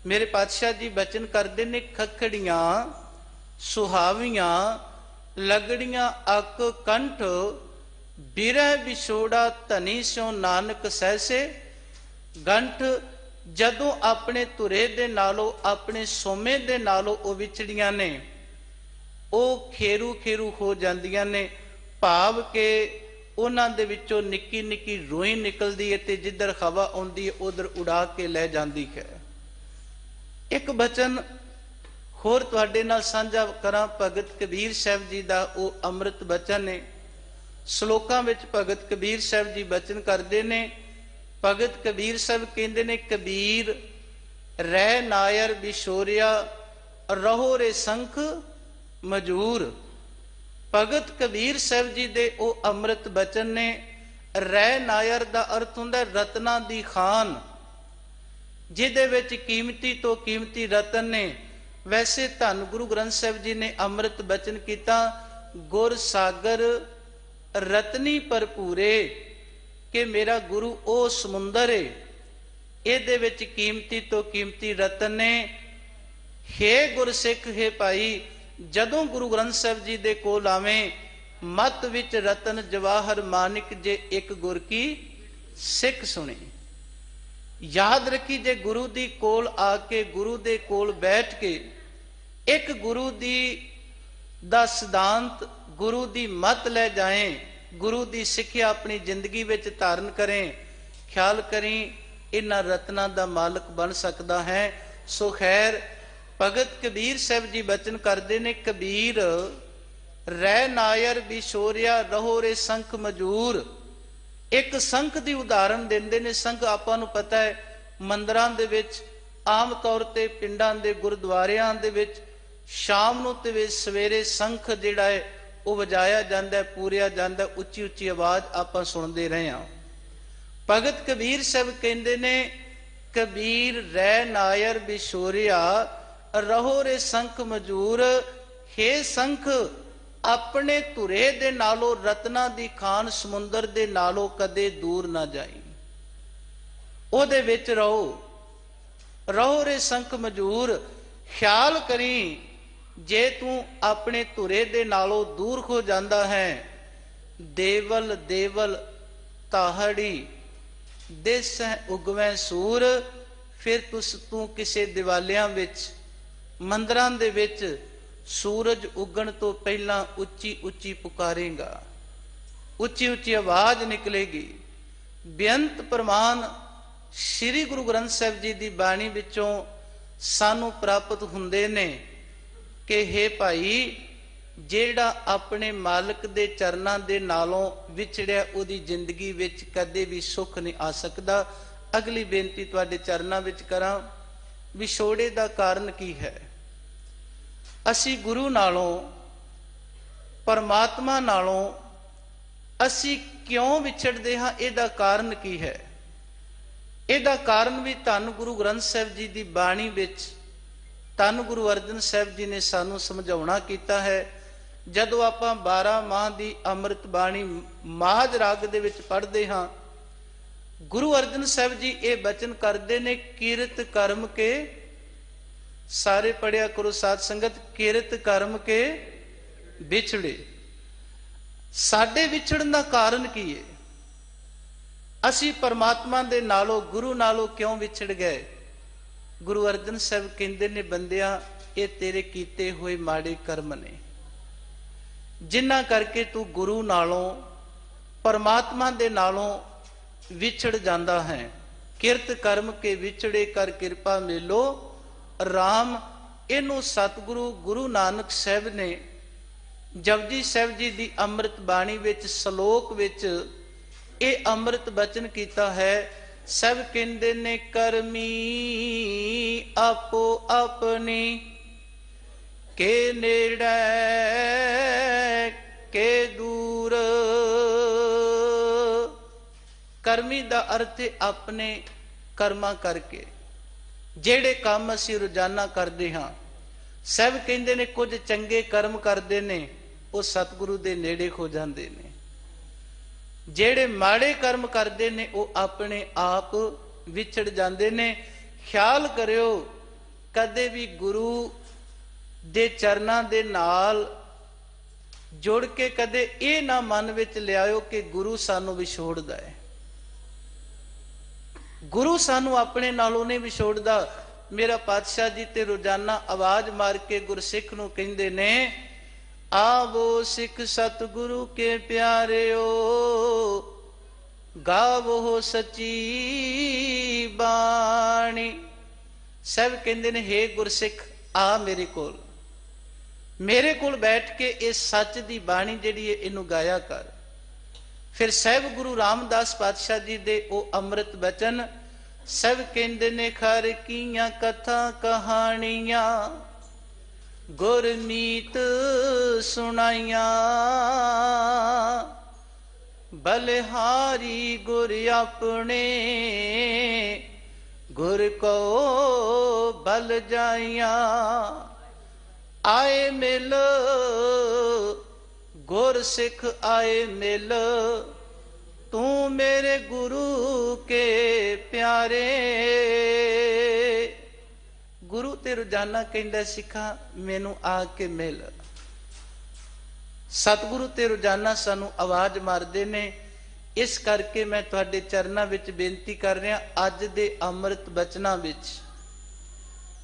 ਮੇਰੇ ਪਾਤਸ਼ਾਹ ਜੀ ਬਚਨ ਕਰਦੇ ਨੇ, ਖਖੜੀਆਂ ਸੁਹਾਵੀਆਂ ਲੱਗੜੀਆਂ ਅੱਕ ਕੰਠ, ਬਿਰਹਿ ਵਿਛੋੜਾ ਧਨੀ ਸਿਉ ਨਾਨਕ ਸਹਿਸੇ ਗੰਠ। ਜਦੋਂ ਆਪਣੇ ਧੁਰੇ ਦੇ ਨਾਲੋਂ ਆਪਣੇ ਸੋਮੇ ਦੇ ਨਾਲੋਂ ਉਹ ਵਿਛੜੀਆਂ ਨੇ, ਉਹ ਖੇਰੂ ਖੇਰੂ ਹੋ ਜਾਂਦੀਆਂ ਨੇ, ਭਾਵ ਕਿ ਉਹਨਾਂ ਦੇ ਵਿੱਚੋਂ ਨਿੱਕੀ ਨਿੱਕੀ ਰੋਈ ਨਿਕਲਦੀ ਹੈ ਤੇ ਜਿੱਧਰ ਹਵਾ ਆਉਂਦੀ ਹੈ ਉਧਰ ਉਡਾ ਕੇ ਲੈ ਜਾਂਦੀ ਹੈ। ਇੱਕ ਬਚਨ ਹੋਰ ਤੁਹਾਡੇ ਨਾਲ ਸਾਂਝਾ ਕਰਾਂ, ਭਗਤ ਕਬੀਰ ਸਾਹਿਬ ਜੀ ਦਾ ਉਹ ਅੰਮ੍ਰਿਤ ਬਚਨ ਨੇ। ਸ਼ਲੋਕਾਂ ਵਿੱਚ ਭਗਤ ਕਬੀਰ ਸਾਹਿਬ ਜੀ ਬਚਨ ਕਰਦੇ ਨੇ। ਭਗਤ ਕਬੀਰ ਸਾਹਿਬ ਕਹਿੰਦੇ ਨੇ, ਕਬੀਰ ਰਹਿ ਨਾਇਰ ਵਿਛੋਰਿਆ ਰਹੋ ਰੇ ਸੰਖ ਮਜੂਰ। ਭਗਤ ਕਬੀਰ ਸਾਹਿਬ ਜੀ ਦੇ ਉਹ ਅੰਮ੍ਰਿਤ ਬਚਨ ਨੇ। ਰਹਿ ਨਾਇਰ ਦਾ ਅਰਥ ਹੁੰਦਾ ਰਤਨਾਂ ਦੀ ਖਾਨ, ਜਿਹਦੇ ਵਿੱਚ ਕੀਮਤੀ ਤੋਂ ਕੀਮਤੀ ਰਤਨ ਨੇ। ਵੈਸੇ ਧੰਨ ਗੁਰੂ ਗ੍ਰੰਥ ਸਾਹਿਬ ਜੀ ਨੇ ਅੰਮ੍ਰਿਤ ਬਚਨ ਕੀਤਾ, ਗੁਰ ਸਾਗਰ ਰਤਨੀ ਭਰਪੂਰੇ, ਕਿ ਮੇਰਾ ਗੁਰੂ ਉਹ ਸਮੁੰਦਰ ਏ, ਇਹਦੇ ਵਿੱਚ ਕੀਮਤੀ ਤੋਂ ਕੀਮਤੀ ਰਤਨ ਨੇ। ਹੇ ਗੁਰਸਿੱਖ, ਹੇ ਭਾਈ, ਜਦੋਂ ਗੁਰੂ ਗ੍ਰੰਥ ਸਾਹਿਬ ਜੀ ਦੇ ਕੋਲ ਆਵੇਂ, ਮਤ ਵਿੱਚ ਰਤਨ ਜਵਾਹਰ ਮਾਨਿਕ, ਜੇ ਇੱਕ ਗੁਰ ਕੀ ਸਿੱਖ ਸੁਣੀ। ਯਾਦ ਰੱਖੀ, ਜੇ ਗੁਰੂ ਦੀ ਕੋਲ ਆ ਕੇ, ਗੁਰੂ ਦੇ ਕੋਲ ਬੈਠ ਕੇ ਇੱਕ ਗੁਰੂ ਦਾ ਸਿਧਾਂਤ, ਗੁਰੂ ਦੀ ਮਤ ਲੈ ਜਾਏ, ਗੁਰੂ ਦੀ ਸਿੱਖਿਆ ਆਪਣੀ ਜ਼ਿੰਦਗੀ ਵਿੱਚ ਧਾਰਨ ਕਰੇ, ਖਿਆਲ ਕਰੀ ਇਹਨਾਂ ਰਤਨਾਂ ਦਾ ਮਾਲਕ ਬਣ ਸਕਦਾ ਹੈ। ਸੋ ਖੈਰ, ਭਗਤ ਕਬੀਰ ਸਾਹਿਬ ਜੀ ਬਚਨ ਕਰਦੇ ਨੇ, ਕਬੀਰ ਰਹਿ ਨਾਇਰ ਵਿਛੋਰਿਆ ਰਹੋ ਰੇ ਸੰਖ ਮਜੂਰ। ਇੱਕ ਸੰਖ ਦੀ ਉਦਾਹਰਣ ਦਿੰਦੇ ਨੇ। ਸੰਖ ਆਪਾਂ ਨੂੰ ਪਤਾ ਹੈ, ਮੰਦਰਾਂ ਦੇ ਵਿੱਚ, ਆਮ ਤੌਰ ਤੇ ਪਿੰਡਾਂ ਦੇ ਗੁਰਦੁਆਰਿਆਂ ਦੇ ਵਿੱਚ ਸ਼ਾਮ ਨੂੰ ਤੇ ਸਵੇਰੇ ਸੰਖ ਜਿਹੜਾ ਹੈ ਉਹ ਵਜਾਇਆ ਜਾਂਦਾ, ਪੂਰਿਆ ਜਾਂਦਾ, ਉੱਚੀ ਉੱਚੀ ਆਵਾਜ਼ ਆਪਾਂ ਸੁਣਦੇ ਰਹੇ ਹਾਂ। ਭਗਤ ਕਬੀਰ ਸਾਹਿਬ ਕਹਿੰਦੇ ਨੇ, ਕਬੀਰ ਰਹਿ ਨਾਇਰ ਬਿਸ਼ੋਰਿਆ ਰਹੋ ਰੇ ਸੰਖ ਮਜੂਰ। ਹੇ ਸੰਖ, ਆਪਣੇ ਧੁਰੇ ਦੇ ਨਾਲੋਂ ਰਤਨਾ ਦੀ ਖਾਨ ਸਮੁੰਦਰ ਦੇ ਨਾਲੋਂ ਕਦੇ ਦੂਰ ਨਾ ਜਾਈ, ਉਹਦੇ ਵਿੱਚ ਰਹੋ। ਰਹੋ ਰੇ ਸੰਖ ਮਜੂਰ। ਖਿਆਲ ਕਰੀ, ਜੇ ਤੂੰ ਆਪਣੇ ਧੁਰੇ ਦੇ ਨਾਲੋਂ ਦੂਰ ਹੋ ਜਾਂਦਾ ਹੈ, ਦੇਵਲ ਦੇਵਲ ਤਾਹੜੀ ਦਿਸ ਉਗਵੇਂ ਸੂਰ। ਫਿਰ ਤੂੰ ਕਿਸੇ ਦਿਵਾਲਿਆਂ ਵਿੱਚ, ਮੰਦਰਾਂ ਦੇ ਵਿੱਚ ਸੂਰਜ ਉਗਣ ਤੋਂ ਪਹਿਲਾਂ ਉੱਚੀ ਉੱਚੀ ਪੁਕਾਰੇਗਾ, ਉੱਚੀ ਉੱਚੀ ਆਵਾਜ਼ ਨਿਕਲੇਗੀ। ਬੇਅੰਤ ਪ੍ਰਮਾਣ ਸ੍ਰੀ ਗੁਰੂ ਗ੍ਰੰਥ ਸਾਹਿਬ ਜੀ ਦੀ ਬਾਣੀ ਵਿੱਚੋਂ ਸਾਨੂੰ ਪ੍ਰਾਪਤ ਹੁੰਦੇ ਨੇ ਕਿ ਹੇ ਭਾਈ, ਜਿਹੜਾ ਆਪਣੇ ਮਾਲਕ ਦੇ ਚਰਨਾਂ ਦੇ ਨਾਲੋਂ ਵਿਛੜਿਆ, ਉਹਦੀ ਜ਼ਿੰਦਗੀ ਵਿੱਚ ਕਦੇ ਵੀ ਸੁੱਖ ਨਹੀਂ ਆ ਸਕਦਾ। ਅਗਲੀ ਬੇਨਤੀ ਤੁਹਾਡੇ ਚਰਨਾਂ ਵਿੱਚ ਕਰਾਂ, ਵਿਛੋੜੇ ਦਾ ਕਾਰਨ ਕੀ ਹੈ? ਅਸੀਂ ਗੁਰੂ ਨਾਲੋਂ, ਪਰਮਾਤਮਾ ਨਾਲੋਂ ਅਸੀਂ ਕਿਉਂ ਵਿਛੜਦੇ ਹਾਂ? ਇਹਦਾ ਕਾਰਨ ਕੀ ਹੈ? ਇਹਦਾ ਕਾਰਨ ਵੀ ਧੰਨ ਗੁਰੂ ਗ੍ਰੰਥ ਸਾਹਿਬ ਜੀ ਦੀ ਬਾਣੀ ਵਿੱਚ ਧੰਨ ਗੁਰੂ ਅਰਜਨ ਸਾਹਿਬ ਜੀ ਨੇ ਸਾਨੂੰ ਸਮਝਾਉਣਾ ਕੀਤਾ ਹੈ। ਜਦੋਂ ਆਪਾਂ 12 ਮਾਹ ਦੀ ਅੰਮ੍ਰਿਤ ਬਾਣੀ ਮਾਝ ਰਾਗ ਦੇ ਵਿੱਚ ਪੜ੍ਹਦੇ ਹਾਂ, ਗੁਰੂ ਅਰਜਨ ਸਾਹਿਬ ਜੀ ਇਹ ਬਚਨ ਕਰਦੇ ਨੇ, ਕੀਰਤ ਕਰਮ ਕੇ, ਸਾਰੇ ਪੜਿਆ ਕਰੋ ਸਾਧ ਸੰਗਤ, ਕੀਰਤ ਕਰਮ ਕੇ ਵਿਛੜੇ। ਸਾਡੇ ਵਿਛੜਨ ਦਾ ਕਾਰਨ ਕੀ ਹੈ? ਅਸੀਂ ਪਰਮਾਤਮਾ ਦੇ ਨਾਲੋਂ, ਗੁਰੂ ਨਾਲੋਂ ਕਿਉਂ ਵਿਛੜ ਗਏ? ਗੁਰੂ ਅਰਜਨ ਸਾਹਿਬ ਕਹਿੰਦੇ ਨੇ, ਬੰਦਿਆ, ਇਹ ਤੇਰੇ ਕੀਤੇ ਹੋਏ ਮਾੜੇ ਕਰਮ ਨੇ, ਜਿਨ੍ਹਾਂ ਕਰਕੇ ਤੂੰ ਗੁਰੂ ਨਾਲੋਂ, ਪਰਮਾਤਮਾ ਦੇ ਨਾਲੋਂ ਵਿਛੜ ਜਾਂਦਾ ਹੈ। ਕਿਰਤ ਕਰਮ ਕੇ ਵਿਛੜੇ ਕਰ ਕਿਰਪਾ ਮੇਲੋ ਰਾਮ। ਇਹਨੂੰ ਸਤਿਗੁਰੂ ਗੁਰੂ ਨਾਨਕ ਸਾਹਿਬ ਨੇ ਜਪਜੀ ਸਾਹਿਬ ਜੀ ਦੀ ਅੰਮ੍ਰਿਤ ਬਾਣੀ ਵਿੱਚ ਸ਼ਲੋਕ ਵਿੱਚ ਇਹ ਅੰਮ੍ਰਿਤ ਬਚਨ ਕੀਤਾ ਹੈ। ਸਭ ਕਹਿੰਦੇ ਨੇ, ਕਰਮੀ ਆਪੋ ਆਪਣੀ ਕੇ ਨੇੜੇ ਕੇ ਦੂਰ। ਕਰਮੀ ਦਾ ਅਰਥ ਹੈ ਆਪਣੇ ਕਰਮਾਂ ਕਰਕੇ, ਜਿਹੜੇ ਕੰਮ ਅਸੀਂ ਰੋਜ਼ਾਨਾ ਕਰਦੇ ਹਾਂ। ਸਭ ਕਹਿੰਦੇ ਨੇ ਕੁਝ ਚੰਗੇ ਕਰਮ ਕਰਦੇ ਨੇ, ਉਹ ਸਤਿਗੁਰੂ ਦੇ ਨੇੜੇ ਹੋ ਜਾਂਦੇ ਨੇ। ਜਿਹੜੇ ਮਾੜੇ ਕਰਮ ਕਰਦੇ ਨੇ, ਉਹ ਆਪਣੇ ਆਪ ਵਿਛੜ ਜਾਂਦੇ ਨੇ। ਖਿਆਲ ਕਰਿਓ, ਕਦੇ ਵੀ ਗੁਰੂ ਦੇ ਚਰਨਾਂ ਦੇ ਨਾਲ ਜੁੜ ਕੇ ਕਦੇ ਇਹ ਨਾ ਮਨ ਵਿੱਚ ਲਿਆਇਓ ਕਿ ਗੁਰੂ ਸਾਨੂੰ ਵਿਛੋੜਦਾ ਹੈ। ਗੁਰੂ ਸਾਨੂੰ ਆਪਣੇ ਨਾਲੋਂ ਨਹੀਂ ਵਿਛੋੜਦਾ। ਮੇਰਾ ਪਾਤਸ਼ਾਹ ਜੀ ਤੇ ਰੋਜ਼ਾਨਾ ਆਵਾਜ਼ ਮਾਰ ਕੇ ਗੁਰਸਿੱਖ ਨੂੰ ਕਹਿੰਦੇ ਨੇ, ਆਵੋ ਸਿੱਖ ਸਤਿਗੁਰੂ ਕੇ ਪਿਆਰਿਓ, ਗਾਵੋ ਸੱਚੀ ਬਾਣੀ। ਸਭ ਕਹਿੰਦੇ ਨੇ, ਹੇ ਗੁਰਸਿੱਖ, ਆ ਮੇਰੇ ਕੋਲ ਬੈਠ ਕੇ ਇਸ ਸੱਚ ਦੀ ਬਾਣੀ ਜਿਹੜੀ ਹੈ ਇਹਨੂੰ ਗਾਇਆ ਕਰ। ਫਿਰ ਸਹਿਬ ਗੁਰੂ ਰਾਮਦਾਸ ਪਾਤਸ਼ਾਹ ਜੀ ਦੇ ਉਹ ਅੰਮ੍ਰਿਤ ਬਚਨ, ਸਭ ਕਹਿੰਦੇ ਨੇ, ਖਰ ਕੀਆਂ ਕਥਾ ਕਹਾਣੀਆਂ ਗੁਰਮੀਤ ਸੁਣਾਈਆਂ, ਬਲਿਹਾਰੀ ਗੁਰ ਆਪਣੇ ਗੁਰ ਕੋ ਬਲ ਜਾਈਆਂ। ਆਏ ਮਿਲ ਗੁਰ ਸਿੱਖ ਆਏ ਮਿਲ, ਤੂੰ ਮੇਰੇ ਗੁਰੂ ਕੇ ਪਿਆਰੇ। ਗੁਰੂ ਤੇ ਰੋਜ਼ਾਨਾ ਕਹਿੰਦਾ, ਸਿੱਖਾਂ ਮੈਨੂੰ ਆ ਕੇ ਮਿਲ। ਸਤਿਗੁਰੂ ਤੇ ਰੋਜ਼ਾਨਾ ਸਾਨੂੰ ਆਵਾਜ਼ ਮਾਰਦੇ ਨੇ। ਇਸ ਕਰਕੇ ਮੈਂ ਤੁਹਾਡੇ ਚਰਨਾਂ ਵਿੱਚ ਬੇਨਤੀ ਕਰ ਰਿਹਾ, ਅੱਜ ਦੇ ਅੰਮ੍ਰਿਤ ਬਚਨਾਂ ਵਿੱਚ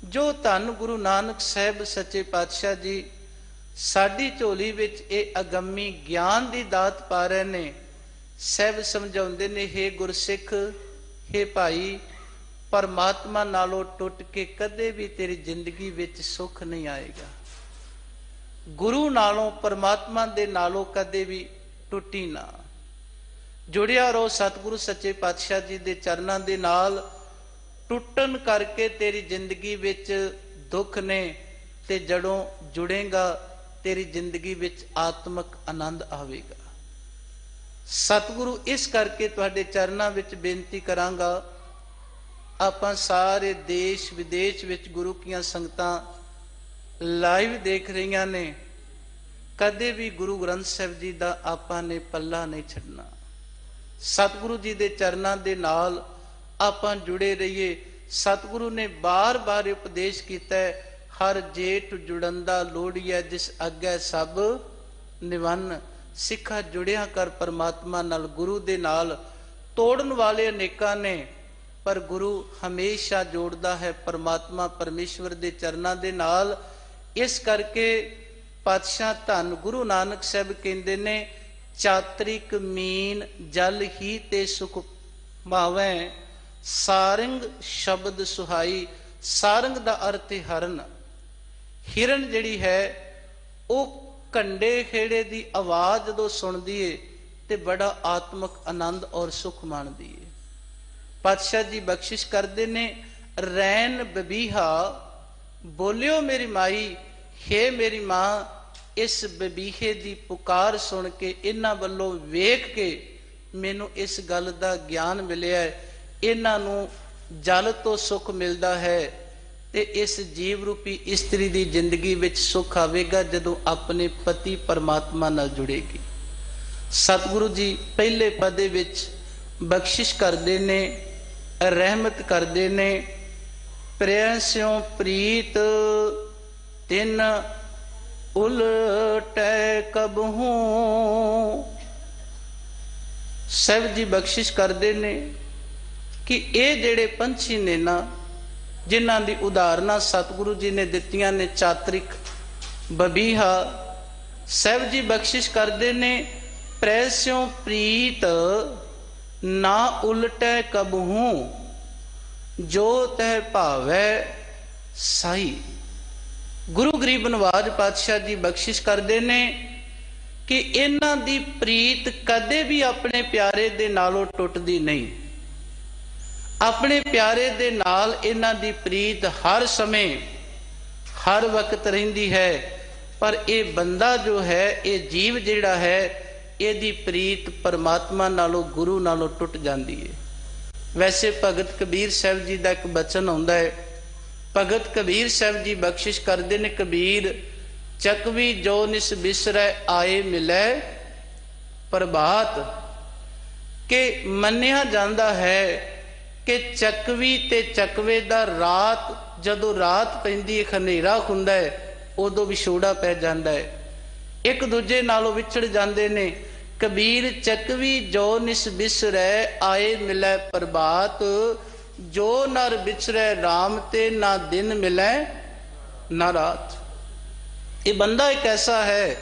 ਜੋ ਧੰਨ ਗੁਰੂ ਨਾਨਕ ਸਾਹਿਬ ਸੱਚੇ ਪਾਤਸ਼ਾਹ ਜੀ ਸਾਡੀ ਝੋਲੀ ਵਿੱਚ ਇਹ ਅਗੰਮੀ ਗਿਆਨ ਦੀ ਦਾਤ ਪਾ ਰਹੇ ਨੇ। ਸਹਿਬ ਸਮਝਾਉਂਦੇ ਨੇ, ਹੇ ਗੁਰਸਿੱਖ, ਹੇ ਭਾਈ, ਪਰਮਾਤਮਾ ਨਾਲੋਂ ਟੁੱਟ ਕੇ ਕਦੇ ਵੀ ਤੇਰੀ ਜ਼ਿੰਦਗੀ ਵਿੱਚ ਸੁੱਖ ਨਹੀਂ ਆਏਗਾ। ਗੁਰੂ ਨਾਲੋਂ, ਪਰਮਾਤਮਾ ਦੇ ਨਾਲੋਂ ਕਦੇ ਵੀ ਟੁੱਟੀ ਨਾ। ਜੁੜਿਆ ਰਹੋ ਸਤਿਗੁਰੂ ਸੱਚੇ ਪਾਤਸ਼ਾਹ ਜੀ ਦੇ ਚਰਨਾਂ ਦੇ ਨਾਲ। ਟੁੱਟਣ ਕਰਕੇ ਤੇਰੀ ਜ਼ਿੰਦਗੀ ਵਿੱਚ ਦੁੱਖ ਨੇ, ਤੇ ਜੜੋਂ ਜੁੜੇਗਾ ਤੇਰੀ ਜ਼ਿੰਦਗੀ ਵਿੱਚ ਆਤਮਿਕ ਆਨੰਦ ਆਵੇਗਾ। ਸਤਿਗੁਰੂ ਇਸ ਕਰਕੇ ਤੁਹਾਡੇ ਚਰਨਾਂ ਵਿੱਚ ਬੇਨਤੀ ਕਰਾਂਗਾ, ਆਪਾਂ ਸਾਰੇ ਦੇਸ਼ ਵਿਦੇਸ਼ ਵਿੱਚ ਗੁਰੂ ਕੀਆਂ ਸੰਗਤਾਂ ਲਾਈਵ ਦੇਖ ਰਹੀਆਂ ਨੇ। ਕਦੇ ਵੀ ਗੁਰੂ ਗ੍ਰੰਥ ਸਾਹਿਬ ਜੀ ਦਾ ਆਪਾਂ ਨੇ ਪੱਲਾ ਨਹੀਂ ਛੱਡਣਾ। ਸਤਿਗੁਰੂ ਜੀ ਦੇ ਚਰਨਾਂ ਦੇ ਨਾਲ ਆਪਾਂ ਜੁੜੇ ਰਹੀਏ। ਸਤਿਗੁਰੂ ਨੇ ਬਾਰ-ਬਾਰ ਉਪਦੇਸ਼ ਕੀਤਾ ਹੈ, ਹਰ ਜੇਠ ਜੁੜੰਦਾ ਲੋੜੀਐ ਜਿਸ ਅੱਗੇ ਸਭ ਨਿਵੰਨ। ਸਿੱਖਾ ਜੁੜਿਆ ਕਰ ਪਰਮਾਤਮਾ ਨਾਲ। ਗੁਰੂ ਦੇ ਨਾਲ ਤੋੜਨ ਵਾਲੇ ਅਨੇਕਾਂ ਨੇ, ਪਰ ਗੁਰੂ ਹਮੇਸ਼ਾ ਜੋੜਦਾ ਹੈ ਪਰਮਾਤਮਾ ਪਰਮੇਸ਼ਵਰ ਦੇ ਚਰਨਾਂ ਦੇ ਨਾਲ। ਇਸ ਕਰਕੇ ਪਾਤਸ਼ਾਹ ਧੰਨ ਗੁਰੂ ਨਾਨਕ ਸਾਹਿਬ ਕਹਿੰਦੇ ਨੇ, ਚਾਤਰਿਕ ਮੀਨ ਜਲ ਹੀ ਤੇ ਸੁਖ ਭਾਵੈ, ਸਾਰੰਗ ਸ਼ਬਦ ਸੁਹਾਈ। ਸਾਰੰਗ ਦਾ ਅਰਥ ਹੈ ਹਰਨ। ਹਿਰਨ ਜਿਹੜੀ ਹੈ ਉਹ ਕੰਡੇ ਖੇੜੇ ਦੀ ਆਵਾਜ਼ ਜਦੋਂ ਸੁਣਦੀ ਏ ਤੇ ਬੜਾ ਆਤਮਿਕ ਆਨੰਦ ਔਰ ਸੁਖ ਮਾਣਦੀ ਏ। ਪਾਤਸ਼ਾਹ ਜੀ ਬਖਸ਼ਿਸ਼ ਕਰਦੇ ਨੇ, ਰੈਨ ਬਬੀਹਾ ਬੋਲਿਓ ਮੇਰੀ ਮਾਈ, ਹੇ ਮੇਰੀ ਮਾਂ। ਇਸ ਬਬੀਹੇ ਦੀ ਪੁਕਾਰ ਸੁਣ ਕੇ, ਇਹਨਾਂ ਵੱਲੋਂ ਵੇਖ ਕੇ ਮੈਨੂੰ ਇਸ ਗੱਲ ਦਾ ਗਿਆਨ ਮਿਲਿਆ, ਇਹਨਾਂ ਨੂੰ ਜਲ ਤੋਂ ਸੁੱਖ ਮਿਲਦਾ ਹੈ ਤੇ ਇਸ ਜੀਵ ਰੂਪੀ ਇਸਤਰੀ ਦੀ ਜ਼ਿੰਦਗੀ ਵਿੱਚ ਸੁੱਖ ਆਵੇਗਾ ਜਦੋਂ ਆਪਣੇ ਪਤੀ ਪਰਮਾਤਮਾ ਨਾਲ ਜੁੜੇਗੀ। ਸਤਿਗੁਰੂ ਜੀ ਪਹਿਲੇ ਪਦੇ ਵਿੱਚ ਬਖਸ਼ਿਸ਼ ਕਰਦੇ ਨੇ, ਰਹਿਮਤ ਕਰਦੇ ਨੇ। ਪ੍ਰਿਆ ਸਿਉ ਪ੍ਰੀਤ ਤਿਨ ਉਲਟੈ ਕਬਹੂ। ਸਾਹਿਬ ਜੀ ਬਖਸ਼ਿਸ਼ ਕਰਦੇ ਨੇ ਕਿ ਇਹ ਜਿਹੜੇ ਪੰਛੀ ਨੇ ਨਾ, ਜਿਨ੍ਹਾਂ ਦੀ ਉਦਾਹਰਨਾਂ ਸਤਿਗੁਰੂ ਜੀ ਨੇ ਦਿੱਤੀਆਂ ਨੇ, ਚਾਤਰਿਕ ਬਬੀਹਾ, ਸਾਹਿਬ ਜੀ ਬਖਸ਼ਿਸ਼ ਕਰਦੇ ਨੇ, ਪ੍ਰੈ ਸਿਉ ਪ੍ਰੀਤ ਨਾ ਉਲਟੈ ਕਬਹੂ, ਜੋ ਤਹਿ ਭਾਵੈ ਸਾਈ। ਗੁਰੂ ਗਰੀਬ ਨਵਾਜ ਪਾਤਸ਼ਾਹ ਜੀ ਬਖਸ਼ਿਸ਼ ਕਰਦੇ ਨੇ ਕਿ ਇਹਨਾਂ ਦੀ ਪ੍ਰੀਤ ਕਦੇ ਵੀ ਆਪਣੇ ਪਿਆਰੇ ਦੇ ਨਾਲੋਂ ਟੁੱਟਦੀ ਨਹੀਂ। ਆਪਣੇ ਪਿਆਰੇ ਦੇ ਨਾਲ ਇਹਨਾਂ ਦੀ ਪ੍ਰੀਤ ਹਰ ਸਮੇਂ ਹਰ ਵਕਤ ਰਹਿੰਦੀ ਹੈ। ਪਰ ਇਹ ਬੰਦਾ ਜੋ ਹੈ, ਇਹ ਜੀਵ ਜਿਹੜਾ ਹੈ, ਇਹਦੀ ਪ੍ਰੀਤ ਪਰਮਾਤਮਾ ਨਾਲੋਂ, ਗੁਰੂ ਨਾਲੋਂ ਟੁੱਟ ਜਾਂਦੀ ਹੈ। ਵੈਸੇ ਭਗਤ ਕਬੀਰ ਸਾਹਿਬ ਜੀ ਦਾ ਇੱਕ ਬਚਨ ਆਉਂਦਾ ਹੈ। ਭਗਤ ਕਬੀਰ ਸਾਹਿਬ ਜੀ ਬਖਸ਼ਿਸ਼ ਕਰਦੇ ਨੇ, ਕਬੀਰ ਚੱਕਵੀ ਜੋ ਨਿਸ ਬਿਸਰੈ ਆਏ ਮਿਲੈ ਪ੍ਰਭਾਤ। ਕਿ ਮੰਨਿਆ ਜਾਂਦਾ ਹੈ ਕਿ ਚੱਕਵੀ ਤੇ ਚੱਕਵੇ ਦਾ ਰਾਤ, ਜਦੋਂ ਰਾਤ ਪੈਂਦੀ ਹੈ, ਹਨੇਰਾ ਹੁੰਦਾ ਹੈ, ਉਦੋਂ ਵਿਛੋੜਾ ਪੈ ਜਾਂਦਾ ਹੈ, ਇੱਕ ਦੂਜੇ ਨਾਲੋਂ ਵਿਛੜ ਜਾਂਦੇ ਨੇ। ਕਬੀਰ ਚੱਕਵੀ ਜੋ ਨਿਸ ਬਿਸਰੈ ਆਏ ਮਿਲੈ ਪ੍ਰਭਾਤ, ਜੋ ਨਰ ਵਿਚਰੈ ਰਾਮ ਤੇ ਨਾ ਦਿਨ ਮਿਲੈ ਨਾ ਰਾਤ। ਇਹ ਬੰਦਾ ਇੱਕ ਐਸਾ ਹੈ,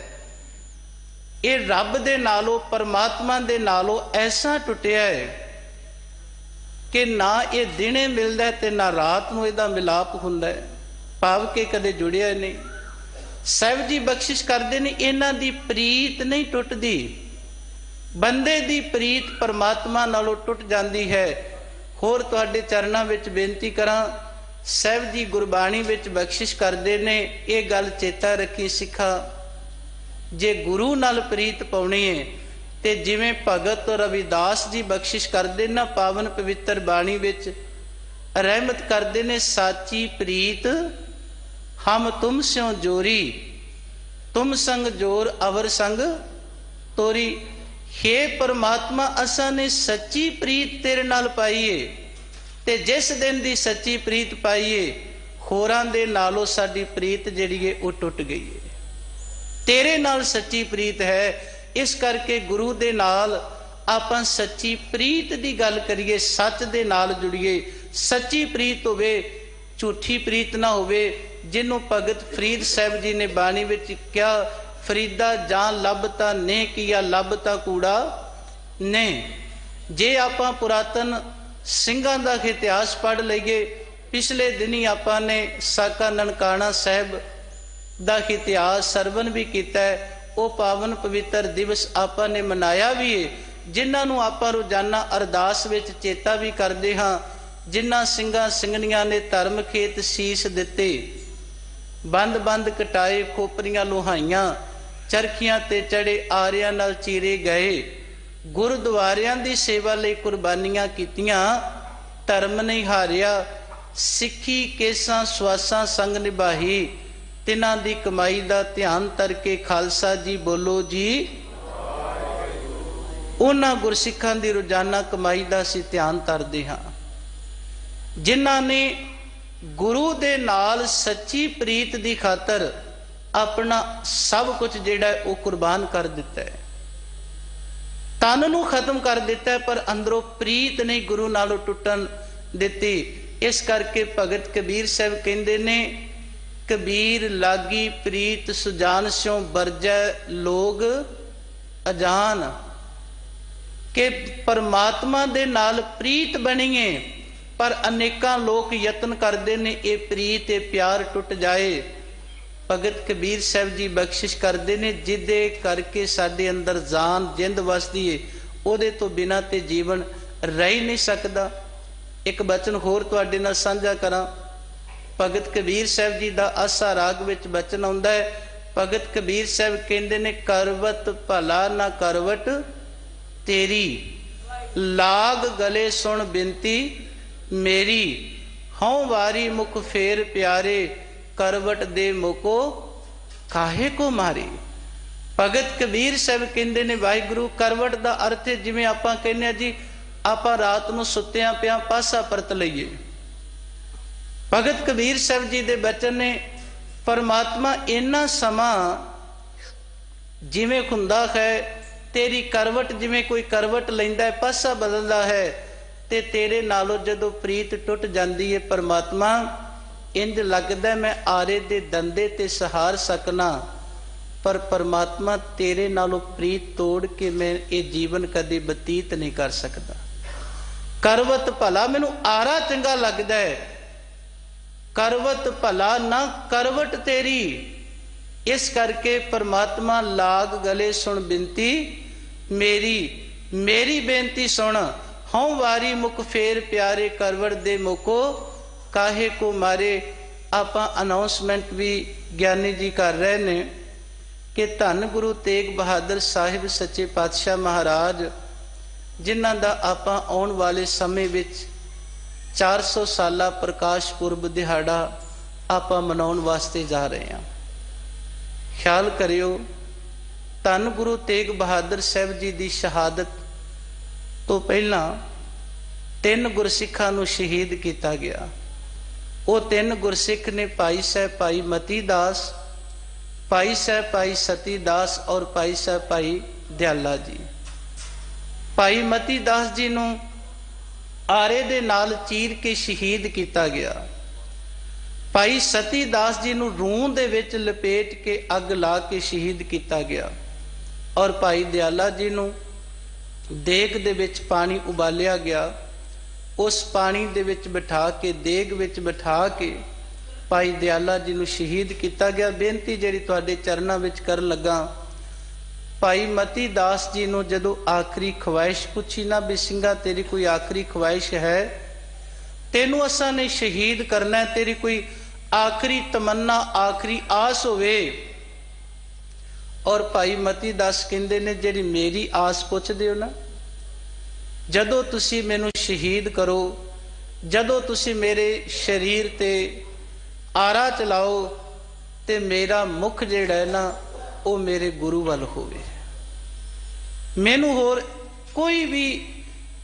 ਇਹ ਰੱਬ ਦੇ ਨਾਲੋਂ, ਪਰਮਾਤਮਾ ਦੇ ਨਾਲੋਂ ਐਸਾ ਟੁੱਟਿਆ ਹੈ ਕਿ ਨਾ ਇਹ ਦਿਨੇ ਮਿਲਦਾ ਤੇ ਨਾ ਰਾਤ ਨੂੰ ਇਹਦਾ ਮਿਲਾਪ ਹੁੰਦਾ ਹੈ, ਭਾਵ ਕਿ ਕਦੇ ਜੁੜਿਆ ਨਹੀਂ। ਸਾਹਿਬ ਜੀ ਬਖਸ਼ਿਸ਼ ਕਰਦੇ ਨੇ, ਇਹਨਾਂ ਦੀ ਪ੍ਰੀਤ ਨਹੀਂ ਟੁੱਟਦੀ। ਬੰਦੇ ਦੀ ਪ੍ਰੀਤ ਪਰਮਾਤਮਾ ਨਾਲੋਂ ਟੁੱਟ ਜਾਂਦੀ ਹੈ। ਹੋਰ ਤੁਹਾਡੇ ਚਰਨਾਂ ਵਿੱਚ ਬੇਨਤੀ ਕਰਾਂ, ਸਾਹਿਬ ਜੀ ਗੁਰਬਾਣੀ ਵਿੱਚ ਬਖਸ਼ਿਸ਼ ਕਰਦੇ ਨੇ, ਇਹ ਗੱਲ ਚੇਤਾ ਰੱਖੀ ਸਿੱਖਾ, ਜੇ ਗੁਰੂ ਨਾਲ ਪ੍ਰੀਤ ਪਾਉਣੀ ਹੈ ਤੇ ਜਿਵੇਂ ਭਗਤ ਰਵਿਦਾਸ ਜੀ ਬਖਸ਼ਿਸ਼ ਕਰਦੇ ਨਾ ਪਾਵਨ ਪਵਿੱਤਰ ਬਾਣੀ ਵਿੱਚ, ਰਹਿਮਤ ਕਰਦੇ ਨੇ, ਸਾਚੀ ਪ੍ਰੀਤ ਹਮ ਤੁਮ ਸਿਉ ਜੋਰੀ, ਤੁਮ ਸੰਗ ਜੋਰ ਅਵਰ ਸੰਗ ਤੋਰੀ। ਹੇ ਪਰਮਾਤਮਾ, ਅਸਾਂ ਨੇ ਸੱਚੀ ਪ੍ਰੀਤ ਤੇਰੇ ਨਾਲ ਪਾਈਏ ਤੇ ਜਿਸ ਦਿਨ ਦੀ ਸੱਚੀ ਪ੍ਰੀਤ ਪਾਈਏ, ਹੋਰਾਂ ਦੇ ਨਾਲੋਂ ਸਾਡੀ ਪ੍ਰੀਤ ਜਿਹੜੀ ਹੈ ਉਹ ਟੁੱਟ ਗਈ ਹੈ। ਤੇਰੇ ਨਾਲ ਸੱਚੀ ਪ੍ਰੀਤ ਹੈ। ਇਸ ਕਰਕੇ ਗੁਰੂ ਦੇ ਨਾਲ ਆਪਾਂ ਸੱਚੀ ਪ੍ਰੀਤ ਦੀ ਗੱਲ ਕਰੀਏ, ਸੱਚ ਦੇ ਨਾਲ ਜੁੜੀਏ। ਸੱਚੀ ਪ੍ਰੀਤ ਹੋਵੇ, ਝੂਠੀ ਪ੍ਰੀਤ ਨਾ ਹੋਵੇ। ਜਿਹਨੂੰ ਭਗਤ ਫਰੀਦ ਸਾਹਿਬ ਜੀ ਨੇ ਬਾਣੀ ਵਿੱਚ ਕਿਹਾ, ਫਰੀਦਾ ਜਾਂ ਲੱਭਤਾ ਨੇ ਕੀਆ ਲੱਭਤਾ ਕੂੜਾ ਨੇ। ਜੇ ਆਪਾਂ ਪੁਰਾਤਨ ਸਿੰਘਾਂ ਦਾ ਇਤਿਹਾਸ ਪੜ੍ਹ ਲਈਏ, ਪਿਛਲੇ ਦਿਨੀ ਆਪਾਂ ਨੇ ਸਾਕਾ ਨਨਕਾਣਾ ਸਾਹਿਬ ਦਾ ਇਤਿਹਾਸ ਸਰਵਨ ਵੀ ਕੀਤਾ ਹੈ। ਉਹ ਪਾਵਨ ਪਵਿੱਤਰ ਦਿਵਸ ਆਪਾਂ ਨੇ ਮਨਾਇਆ ਵੀ ਹੈ, ਜਿਨ੍ਹਾਂ ਨੂੰ ਆਪਾਂ ਰੋਜ਼ਾਨਾ ਅਰਦਾਸ ਵਿੱਚ ਚੇਤਾ ਵੀ ਕਰਦੇ ਹਾਂ। ਜਿਨ੍ਹਾਂ ਸਿੰਘਾਂ ਸਿੰਘਣੀਆਂ ਨੇ ਧਰਮ ਖੇਤ ਸੀਸ ਦਿੱਤੇ, ਬੰਦ ਬੰਦ ਕਟਾਏ, ਖੋਪਰੀਆਂ ਲੋਹਾਈਆਂ, ਚਰਖੀਆਂ ਤੇ ਚੜੇ ਆਰਿਆਂ ਨਾਲ ਚੀਰੇ ਗਏ, ਗੁਰਦੁਆਰਿਆਂ ਦੀ ਸੇਵਾ ਲਈ ਕੁਰਬਾਨੀਆਂ ਕੀਤੀਆਂ, ਧਰਮ ਨਹੀਂ ਹਾਰਿਆ, ਸਿੱਖੀ ਕੇਸਾਂ ਸਵਾਸਾਂ ਸੰਗ ਨਿਭਾਹੀ, ਤਿਨਾਂ ਦੀ ਕਮਾਈ ਦਾ ਧਿਆਨ ਤਰਕੇ ਖਾਲਸਾ ਜੀ ਬੋਲੋ ਜੀ। ਉਹਨਾਂ ਗੁਰਸਿੱਖਾਂ ਦੀ ਰੋਜ਼ਾਨਾ ਕਮਾਈ ਦਾ ਅਸੀਂ ਧਿਆਨ ਧਰਦੇ ਹਾਂ ਜਿਨ੍ਹਾਂ ਨੇ ਗੁਰੂ ਦੇ ਨਾਲ ਸੱਚੀ ਪ੍ਰੀਤ ਦੀ ਖਾਤਰ ਆਪਣਾ ਸਭ ਕੁਝ ਜਿਹੜਾ ਉਹ ਕੁਰਬਾਨ ਕਰ ਦਿੱਤਾ ਹੈ, ਤਨ ਨੂੰ ਖਤਮ ਕਰ ਦਿੱਤਾ, ਪਰ ਅੰਦਰੋਂ ਪ੍ਰੀਤ ਨਹੀਂ ਗੁਰੂ ਨਾਲੋਂ ਟੁੱਟਣ ਦਿੱਤੀ। ਇਸ ਕਰਕੇ ਭਗਤ ਕਬੀਰ ਸਾਹਿਬ ਕਹਿੰਦੇ ਨੇ, ਕਬੀਰ ਲਾਗੀ ਪ੍ਰੀਤ ਸੁਜਾਨ ਸਿਉ ਵਰਜੈ ਲੋਗ ਅਜਾਨ, ਕਿ ਪਰਮਾਤਮਾ ਦੇ ਨਾਲ ਪ੍ਰੀਤ ਬਣੀਏ, ਪਰ ਅਨੇਕਾਂ ਲੋਕ ਯਤਨ ਕਰਦੇ ਨੇ ਇਹ ਪ੍ਰੀਤ ਇਹ ਪਿਆਰ ਟੁੱਟ ਜਾਏ। ਭਗਤ ਕਬੀਰ ਸਾਹਿਬ ਜੀ ਬਖਸ਼ਿਸ਼ ਕਰਦੇ ਨੇ, ਜਿਹਦੇ ਕਰਕੇ ਸਾਡੇ ਅੰਦਰ ਜਾਨ ਜਿੰਦ ਵਸਦੀ ਏ, ਉਹਦੇ ਤੋਂ ਬਿਨਾਂ ਤੇ ਜੀਵਨ ਰਹਿ ਨਹੀਂ ਸਕਦਾ। ਇੱਕ ਬਚਨ ਹੋਰ ਤੁਹਾਡੇ ਨਾਲ ਸਾਂਝਾ ਕਰਾਂ। ਭਗਤ ਕਬੀਰ ਸਾਹਿਬ ਜੀ ਦਾ ਆਸਾ ਰਾਗ ਵਿੱਚ ਬਚਨ ਆਉਂਦਾ ਹੈ। ਭਗਤ ਕਬੀਰ ਸਾਹਿਬ ਕਹਿੰਦੇ ਨੇ, ਕਰਵਟ ਭਲਾ ਨਾ ਕਰਵਟ ਤੇਰੀ, ਲਾਗ ਗਲੇ ਸੁਣ ਬਿਨਤੀ ਮੇਰੀ, ਹਉ ਵਾਰੀ ਮੁਖ ਫੇਰ ਪਿਆਰੇ, ਕਰਵਟ ਦੇ ਮੁਕੋ ਕਾਹੇ ਕੋ ਮਾਰੀ। ਭਗਤ ਕਬੀਰ ਸਾਹਿਬ ਕਹਿੰਦੇ ਨੇ, ਵਾਹਿਗੁਰੂ ਕਰਵਟ ਦਾ ਅਰਥ ਹੈ ਜਿਵੇਂ ਆਪਾਂ ਕਹਿੰਦੇ ਆ ਜੀ ਆਪਾਂ ਰਾਤ ਨੂੰ ਸੁੱਤਿਆਂ ਪਿਆ ਪਾਸਾ ਪਰਤ ਲਈਏ। ਭਗਤ ਕਬੀਰ ਸਾਹਿਬ ਜੀ ਦੇ ਬਚਨ ਨੇ, ਪਰਮਾਤਮਾ ਇੰਨਾ ਸਮਾਂ ਜਿਵੇਂ ਹੁੰਦਾ ਹੈ, ਤੇਰੀ ਕਰਵਟ ਜਿਵੇਂ ਕੋਈ ਕਰਵਟ ਲੈਂਦਾ ਹੈ, ਪਾਸਾ ਬਦਲਦਾ ਹੈ, ਤੇ ਤੇਰੇ ਨਾਲੋਂ ਜਦੋਂ ਪ੍ਰੀਤ ਟੁੱਟ ਜਾਂਦੀ ਹੈ ਪਰਮਾਤਮਾ, ਇੰਜ ਲੱਗਦਾ ਮੈਂ ਆਰੇ ਦੇ ਦੰਦੇ ਤੇ ਸਹਾਰ ਸਕਣਾ, ਪਰ ਪਰਮਾਤਮਾ ਤੇਰੇ ਨਾਲੋਂ ਪ੍ਰੀਤ ਤੋੜ ਕੇ ਮੈਂ ਇਹ ਜੀਵਨ ਕਦੇ ਬਤੀਤ ਨਹੀਂ ਕਰ ਸਕਦਾ। ਕਰਵਤ ਭਲਾ ਮੈਨੂੰ ਆਰਾ ਚੰਗਾ ਲੱਗਦਾ ਹੈ, ਕਰਵਤ ਭਲਾ ਨਾ ਕਰਵਟ ਤੇਰੀ। ਇਸ ਕਰਕੇ ਪਰਮਾਤਮਾ ਲਾਗ ਗਲੇ ਸੁਣ ਬਿਨਤੀ ਮੇਰੀ, ਮੇਰੀ ਬੇਨਤੀ ਸੁਣ, ਹਉ ਵਾਰੀ ਮੁਖ ਫੇਰ ਪਿਆਰੇ, ਕਰਵਟ ਦੇ ਮੁਕੋ ਕਾਹੇ ਕੋ ਮਾਰੇ। ਆਪਾਂ ਅਨਾਉਂਸਮੈਂਟ ਵੀ ਗਿਆਨੀ ਜੀ ਕਰ ਰਹੇ ਨੇ ਕਿ ਧੰਨ ਗੁਰੂ ਤੇਗ ਬਹਾਦਰ ਸਾਹਿਬ ਸੱਚੇ ਪਾਤਸ਼ਾਹ ਮਹਾਰਾਜ, ਜਿਨ੍ਹਾਂ ਦਾ ਆਪਾਂ ਆਉਣ ਵਾਲੇ ਸਮੇਂ ਵਿੱਚ 400 ਸਾਲਾ ਪ੍ਰਕਾਸ਼ ਪੁਰਬ ਦਿਹਾੜਾ ਆਪਾਂ ਮਨਾਉਣ ਵਾਸਤੇ ਜਾ ਰਹੇ ਹਾਂ। ਖਿਆਲ ਕਰਿਓ, ਧੰਨ ਗੁਰੂ ਤੇਗ ਬਹਾਦਰ ਸਾਹਿਬ ਜੀ ਦੀ ਸ਼ਹਾਦਤ ਤੋਂ ਪਹਿਲਾਂ 3 ਗੁਰਸਿੱਖਾਂ ਨੂੰ ਸ਼ਹੀਦ ਕੀਤਾ ਗਿਆ। ਉਹ 3 ਗੁਰਸਿੱਖ ਨੇ ਭਾਈ ਸਾਹਿਬ ਭਾਈ ਮਤੀ ਦਾਸ, ਭਾਈ ਸਾਹਿਬ ਭਾਈ ਸਤੀ ਦਾਸ ਔਰ ਭਾਈ ਸਾਹਿਬ ਭਾਈ ਦਿਆਲਾ ਜੀ। ਭਾਈ ਮਤੀ ਦਾਸ ਜੀ ਨੂੰ ਆਰੇ ਦੇ ਨਾਲ ਚੀਰ ਕੇ ਸ਼ਹੀਦ ਕੀਤਾ ਗਿਆ। ਭਾਈ ਸਤੀ ਦਾਸ ਜੀ ਨੂੰ ਰੂੰ ਦੇ ਵਿੱਚ ਲਪੇਟ ਕੇ ਅੱਗ ਲਾ ਕੇ ਸ਼ਹੀਦ ਕੀਤਾ ਗਿਆ, ਔਰ ਭਾਈ ਦਿਆਲਾ ਜੀ ਨੂੰ ਦੇਗ ਦੇ ਵਿੱਚ ਪਾਣੀ ਉਬਾਲਿਆ ਗਿਆ, ਉਸ ਪਾਣੀ ਦੇ ਵਿੱਚ ਬਿਠਾ ਕੇ, ਦੇਗ ਵਿੱਚ ਬਿਠਾ ਕੇ ਭਾਈ ਦਿਆਲਾ ਜੀ ਨੂੰ ਸ਼ਹੀਦ ਕੀਤਾ ਗਿਆ। ਬੇਨਤੀ ਜਿਹੜੀ ਤੁਹਾਡੇ ਚਰਨਾਂ ਵਿੱਚ ਕਰਨ ਲੱਗਾ, ਭਾਈ ਮਤੀ ਦਾਸ ਜੀ ਨੂੰ ਜਦੋਂ ਆਖਰੀ ਖਵਾਇਸ਼ ਪੁੱਛੀ ਨਾ ਵੀ ਸਿੰਘਾ ਤੇਰੀ ਕੋਈ ਆਖਰੀ ਖਵਾਇਸ਼ ਹੈ, ਤੈਨੂੰ ਅਸਾਂ ਨੇ ਸ਼ਹੀਦ ਕਰਨਾ, ਤੇਰੀ ਕੋਈ ਆਖਰੀ ਤਮੰਨਾ ਆਖਰੀ ਆਸ ਹੋਵੇ। ਔਰ ਭਾਈ ਮਤੀ ਦਾਸ ਕਹਿੰਦੇ ਨੇ, ਜਿਹੜੀ ਮੇਰੀ ਆਸ ਪੁੱਛਦੇ ਹੋ ਨਾ, ਜਦੋਂ ਤੁਸੀਂ ਮੈਨੂੰ ਸ਼ਹੀਦ ਕਰੋ, ਜਦੋਂ ਤੁਸੀਂ ਮੇਰੇ ਸਰੀਰ ਤੇ ਆਰਾ ਚਲਾਓ, ਤੇ ਮੇਰਾ ਮੁਖ ਜਿਹੜਾ ਹੈ ਨਾ ਉਹ ਮੇਰੇ ਗੁਰੂ ਵੱਲ ਹੋਵੇ। ਮੈਨੂੰ ਹੋਰ ਕੋਈ ਵੀ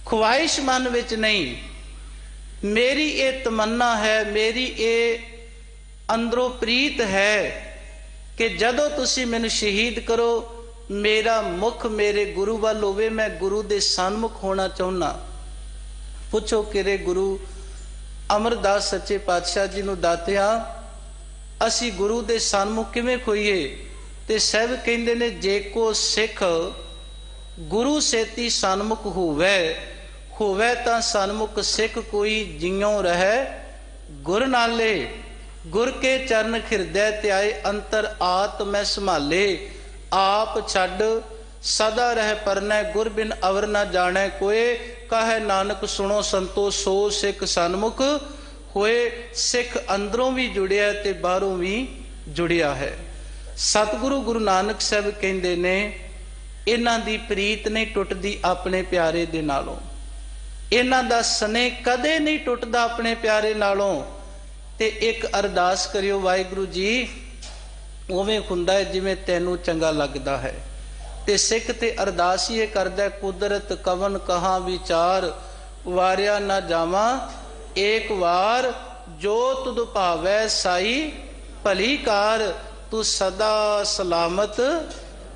ਖਵਾਇਸ਼ ਮਨ ਵਿੱਚ ਨਹੀਂ, ਮੇਰੀ ਇਹ ਤਮੰਨਾ ਹੈ, ਮੇਰੀ ਇਹ ਅੰਦਰੋਂ ਪ੍ਰੀਤ ਹੈ ਕਿ ਜਦੋਂ ਤੁਸੀਂ ਮੈਨੂੰ ਸ਼ਹੀਦ ਕਰੋ, ਮੇਰਾ ਮੁਖ ਮੇਰੇ ਗੁਰੂ ਵੱਲ ਹੋਵੇ, ਮੈਂ ਗੁਰੂ ਦੇ ਸਨਮੁਖ ਹੋਣਾ ਚਾਹੁੰਦਾ। ਪੁੱਛੋ ਕਿਰੇ ਗੁਰੂ ਅਮਰਦਾਸ ਸੱਚੇ ਪਾਤਸ਼ਾਹ ਜੀ ਨੂੰ ਦਾਤਿਆ ਅਸੀਂ ਗੁਰੂ ਦੇ ਸਨਮੁਖ ਕਿਵੇਂ ਖੋਈਏ? ਤੇ ਸਾਹਿਬ ਕਹਿੰਦੇ ਨੇ, ਜੇ ਕੋ ਸਿੱਖ ਗੁਰੂ ਸੇਤੀ ਸਨਮੁਖ ਹੋਵੇ ਤਾਂ ਸਨਮੁਖ ਸਿੱਖ ਕੋਈ ਜਿਉ ਰਹਿ ਗੁਰ ਨਾਲੇ, ਗੁਰ ਕੇ ਚਰਨ ਖਿਰਦੈ ਧਿਆਏ ਅੰਤਰ ਆਤਮੈ ਸੰਭਾਲੇ, ਆਪ ਛੱਡ ਸਦਾ ਰਹਿ ਪਰਨੈ ਗੁਰ ਬਿਨ ਅਵਰ ਨਾ ਜਾਣੈ ਕੋਏ, ਕਹੈ ਨਾਨਕ ਸੁਣੋ ਸੰਤੋ ਸੋ ਸਿੱਖ ਸਨਮੁਖ ਹੋਏ। ਸਿੱਖ ਅੰਦਰੋਂ ਵੀ ਜੁੜਿਆ ਤੇ ਬਾਹਰੋਂ ਵੀ ਜੁੜਿਆ ਹੈ। ਸਤਿਗੁਰੂ ਗੁਰੂ ਨਾਨਕ ਸਾਹਿਬ ਕਹਿੰਦੇ ਨੇ, ਇਹਨਾਂ ਦੀ ਪ੍ਰੀਤ ਨਹੀਂ ਟੁੱਟਦੀ ਆਪਣੇ ਪਿਆਰੇ ਦੇ ਨਾਲੋਂ। ਇਹਨਾਂ ਦਾ ਸਨੇਹ ਕਦੇ ਨਹੀਂ ਟੁੱਟਦਾ ਆਪਣੇ ਪਿਆਰੇ ਨਾਲੋਂ। ਤੇ ਇੱਕ ਅਰਦਾਸ ਕਰਿਓ, ਵਾਹਿਗੁਰੂ ਜੀ ਉਵੇਂ ਹੁੰਦਾ ਹੈ ਜਿਵੇਂ ਤੈਨੂੰ ਚੰਗਾ ਲੱਗਦਾ ਹੈ। ਤੇ ਸਿੱਖ ਤੇ ਅਰਦਾਸ ਹੀ ਇਹ ਕਰਦਾ, ਕੁਦਰਤ ਕਵਨ ਕਹਾਂ ਵਿਚਾਰ, ਵਾਰਿਆ ਨਾ ਜਾਵਾਂ ਏਕ ਵਾਰ, ਜੋ ਤੁਧ ਭਾਵੈ ਸਾਈ ਭਲੀ ਕਾਰ, ਤੂੰ ਸਦਾ ਸਲਾਮਤ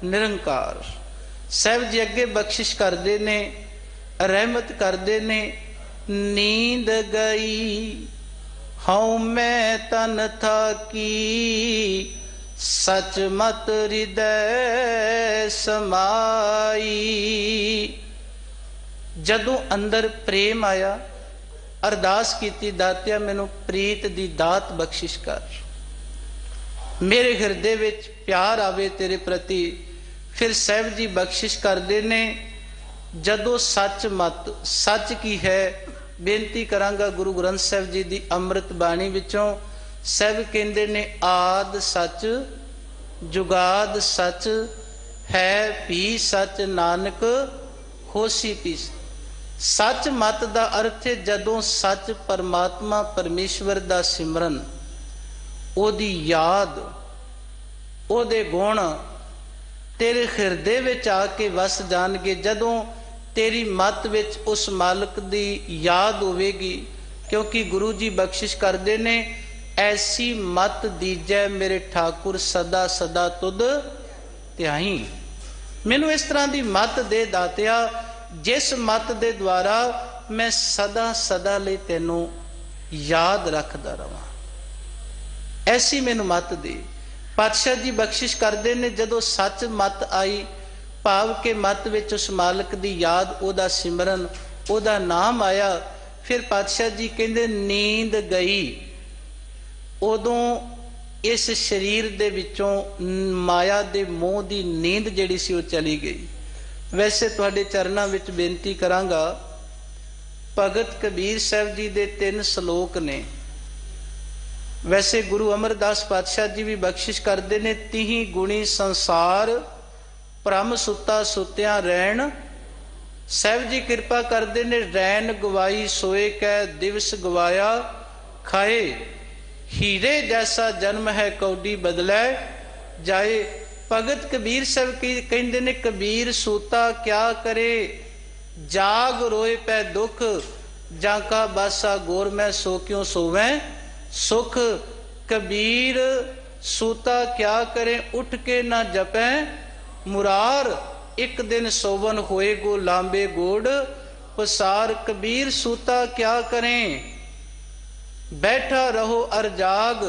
ਨਿਰੰਕਾਰ। ਸਾਹਿਬ ਜੀ ਅੱਗੇ ਬਖਸ਼ਿਸ਼ ਕਰਦੇ ਨੇ, ਰਹਿਮਤ ਕਰਦੇ ਨੇ। ਨੀਂਦ ਗਈ ਹਉ ਮੈਂ ਤਨ ਥਾਕੀ, ਸਚ ਮਤ ਹਿਰਦੈ ਸਮਾਈ। ਜਦੋਂ ਅੰਦਰ ਪ੍ਰੇਮ ਆਇਆ, ਅਰਦਾਸ ਕੀਤੀ, ਦਾਤਿਆ ਮੈਨੂੰ ਪ੍ਰੀਤ ਦੀ ਦਾਤ ਬਖਸ਼ਿਸ਼ ਕਰ, ਮੇਰੇ ਹਿਰਦੇ ਵਿੱਚ ਪਿਆਰ ਆਵੇ ਤੇਰੇ ਪ੍ਰਤੀ। ਫਿਰ ਸਾਹਿਬ ਜੀ ਬਖਸ਼ਿਸ਼ ਕਰਦੇ ਨੇ, ਜਦੋਂ ਸੱਚ ਮਤ, ਸੱਚ ਕੀ ਹੈ, ਬੇਨਤੀ ਕਰਾਂਗਾ ਗੁਰੂ ਗ੍ਰੰਥ ਸਾਹਿਬ ਜੀ ਦੀ ਅੰਮ੍ਰਿਤ ਬਾਣੀ ਵਿੱਚੋਂ। ਸਾਹਿਬ ਕਹਿੰਦੇ ਨੇ, ਆਦ ਸੱਚ ਜੁਗਾਦ ਸੱਚ, ਹੈ ਵੀ ਸੱਚ, ਨਾਨਕ ਹੋਸੀ ਪੀ। ਸੱਚ ਮਤ ਦਾ ਅਰਥ ਹੈ ਜਦੋਂ ਸੱਚ ਪਰਮਾਤਮਾ ਪਰਮੇਸ਼ਵਰ ਦਾ ਸਿਮਰਨ, ਉਹਦੀ ਯਾਦ, ਉਹਦੇ ਗੁਣ ਤੇਰੇ ਹਿਰਦੇ ਵਿੱਚ ਆ ਕੇ ਵਸ ਜਾਣਗੇ। ਜਦੋਂ ਤੇਰੀ ਮਤ ਵਿੱਚ ਉਸ ਮਾਲਕ ਦੀ ਯਾਦ ਹੋਵੇਗੀ, ਕਿਉਂਕਿ ਗੁਰੂ ਜੀ ਬਖਸ਼ਿਸ਼ ਕਰਦੇ ਨੇ, ਐਸੀ ਮਤ ਦੀਜੈ ਮੇਰੇ ਠਾਕੁਰ, ਸਦਾ ਸਦਾ ਤੁਧ ਧਿਆਈ। ਮੈਨੂੰ ਇਸ ਤਰ੍ਹਾਂ ਦੀ ਮਤ ਦੇ ਦਾਤਿਆ, ਜਿਸ ਮਤ ਦੇ ਦੁਆਰਾ ਮੈਂ ਸਦਾ ਸਦਾ ਲਈ ਤੈਨੂੰ ਯਾਦ ਰੱਖਦਾ ਰਵਾਂ, ਐਸੀ ਮੈਨੂੰ ਮਤ ਦੇ। ਪਾਤਸ਼ਾਹ ਜੀ ਬਖਸ਼ਿਸ਼ ਕਰਦੇ ਨੇ, ਜਦੋਂ ਸੱਚ ਮਤ ਆਈ, ਭਾਵ ਕਿ ਮਤ ਵਿੱਚ ਉਸ ਮਾਲਕ ਦੀ ਯਾਦ, ਉਹਦਾ ਸਿਮਰਨ, ਉਹਦਾ ਨਾਮ ਆਇਆ, ਫਿਰ ਪਾਤਸ਼ਾਹ ਜੀ ਕਹਿੰਦੇ ਨੀਂਦ ਗਈ। ਉਦੋਂ ਇਸ ਸਰੀਰ ਦੇ ਵਿੱਚੋਂ ਮਾਇਆ ਦੇ ਮੋਹ ਦੀ ਨੀਂਦ ਜਿਹੜੀ ਸੀ ਉਹ ਚਲੀ ਗਈ। ਵੈਸੇ ਤੁਹਾਡੇ ਚਰਨਾਂ ਵਿੱਚ ਬੇਨਤੀ ਕਰਾਂਗਾ, ਭਗਤ ਕਬੀਰ ਸਾਹਿਬ ਜੀ ਦੇ 3 ਸ਼ਲੋਕ ਨੇ। ਵੈਸੇ ਗੁਰੂ ਅਮਰਦਾਸ ਪਾਤਸ਼ਾਹ ਜੀ ਵੀ ਬਖਸ਼ਿਸ਼ ਕਰਦੇ ਨੇ, ਤਿਹੀ ਗੁਣੀ ਸੰਸਾਰ ਭ੍ਰਮ ਸੁੱਤਾ ਸੁੱਤਿਆਂ ਰਹਿਣ। ਸਾਹਿਬ ਜੀ ਕਿਰਪਾ ਕਰਦੇ ਨੇ, ਰੈਣ ਗਵਾਈ ਸੋਏ ਕੈ ਦਿਵਸ ਗਵਾਇਆ ਖਾਏ, ਹੀਰੇ ਜੈਸਾ ਜਨਮ ਹੈ ਕੌਡੀ ਬਦਲੇ ਜਾਏ। ਭਗਤ ਕਬੀਰ ਸਾਹਿਬ ਕਹਿੰਦੇ ਨੇ, ਕਬੀਰ ਸੂਤਾ ਕਿਆ ਕਰੇ, ਜਾਗ ਰੋਏ ਪੈ ਦੁੱਖ, ਜਾਂ ਕਾ ਬਾਸਾ ਗੋਰ ਮੈਂ ਸੋ ਕਿਉਂ ਸੋਵੈ ਸੁਖ। ਕਬੀਰ ਸੂਤਾ ਕਿਆ ਕਰੇ, ਉੱਠ ਕੇ ਨਾ ਜਪੈ ਮੁਰਾਰ, ਇੱਕ ਦਿਨ ਸੋਵਨ ਹੋਏ ਗੋ ਲਾਂਬੇ ਗੋੜ ਪਸਾਰ। ਕਬੀਰ ਸੂਤਾ ਕਿਆ ਕਰੇ, ਬੈਠਾ ਰਹੋ ਅਰ ਜਾਗ,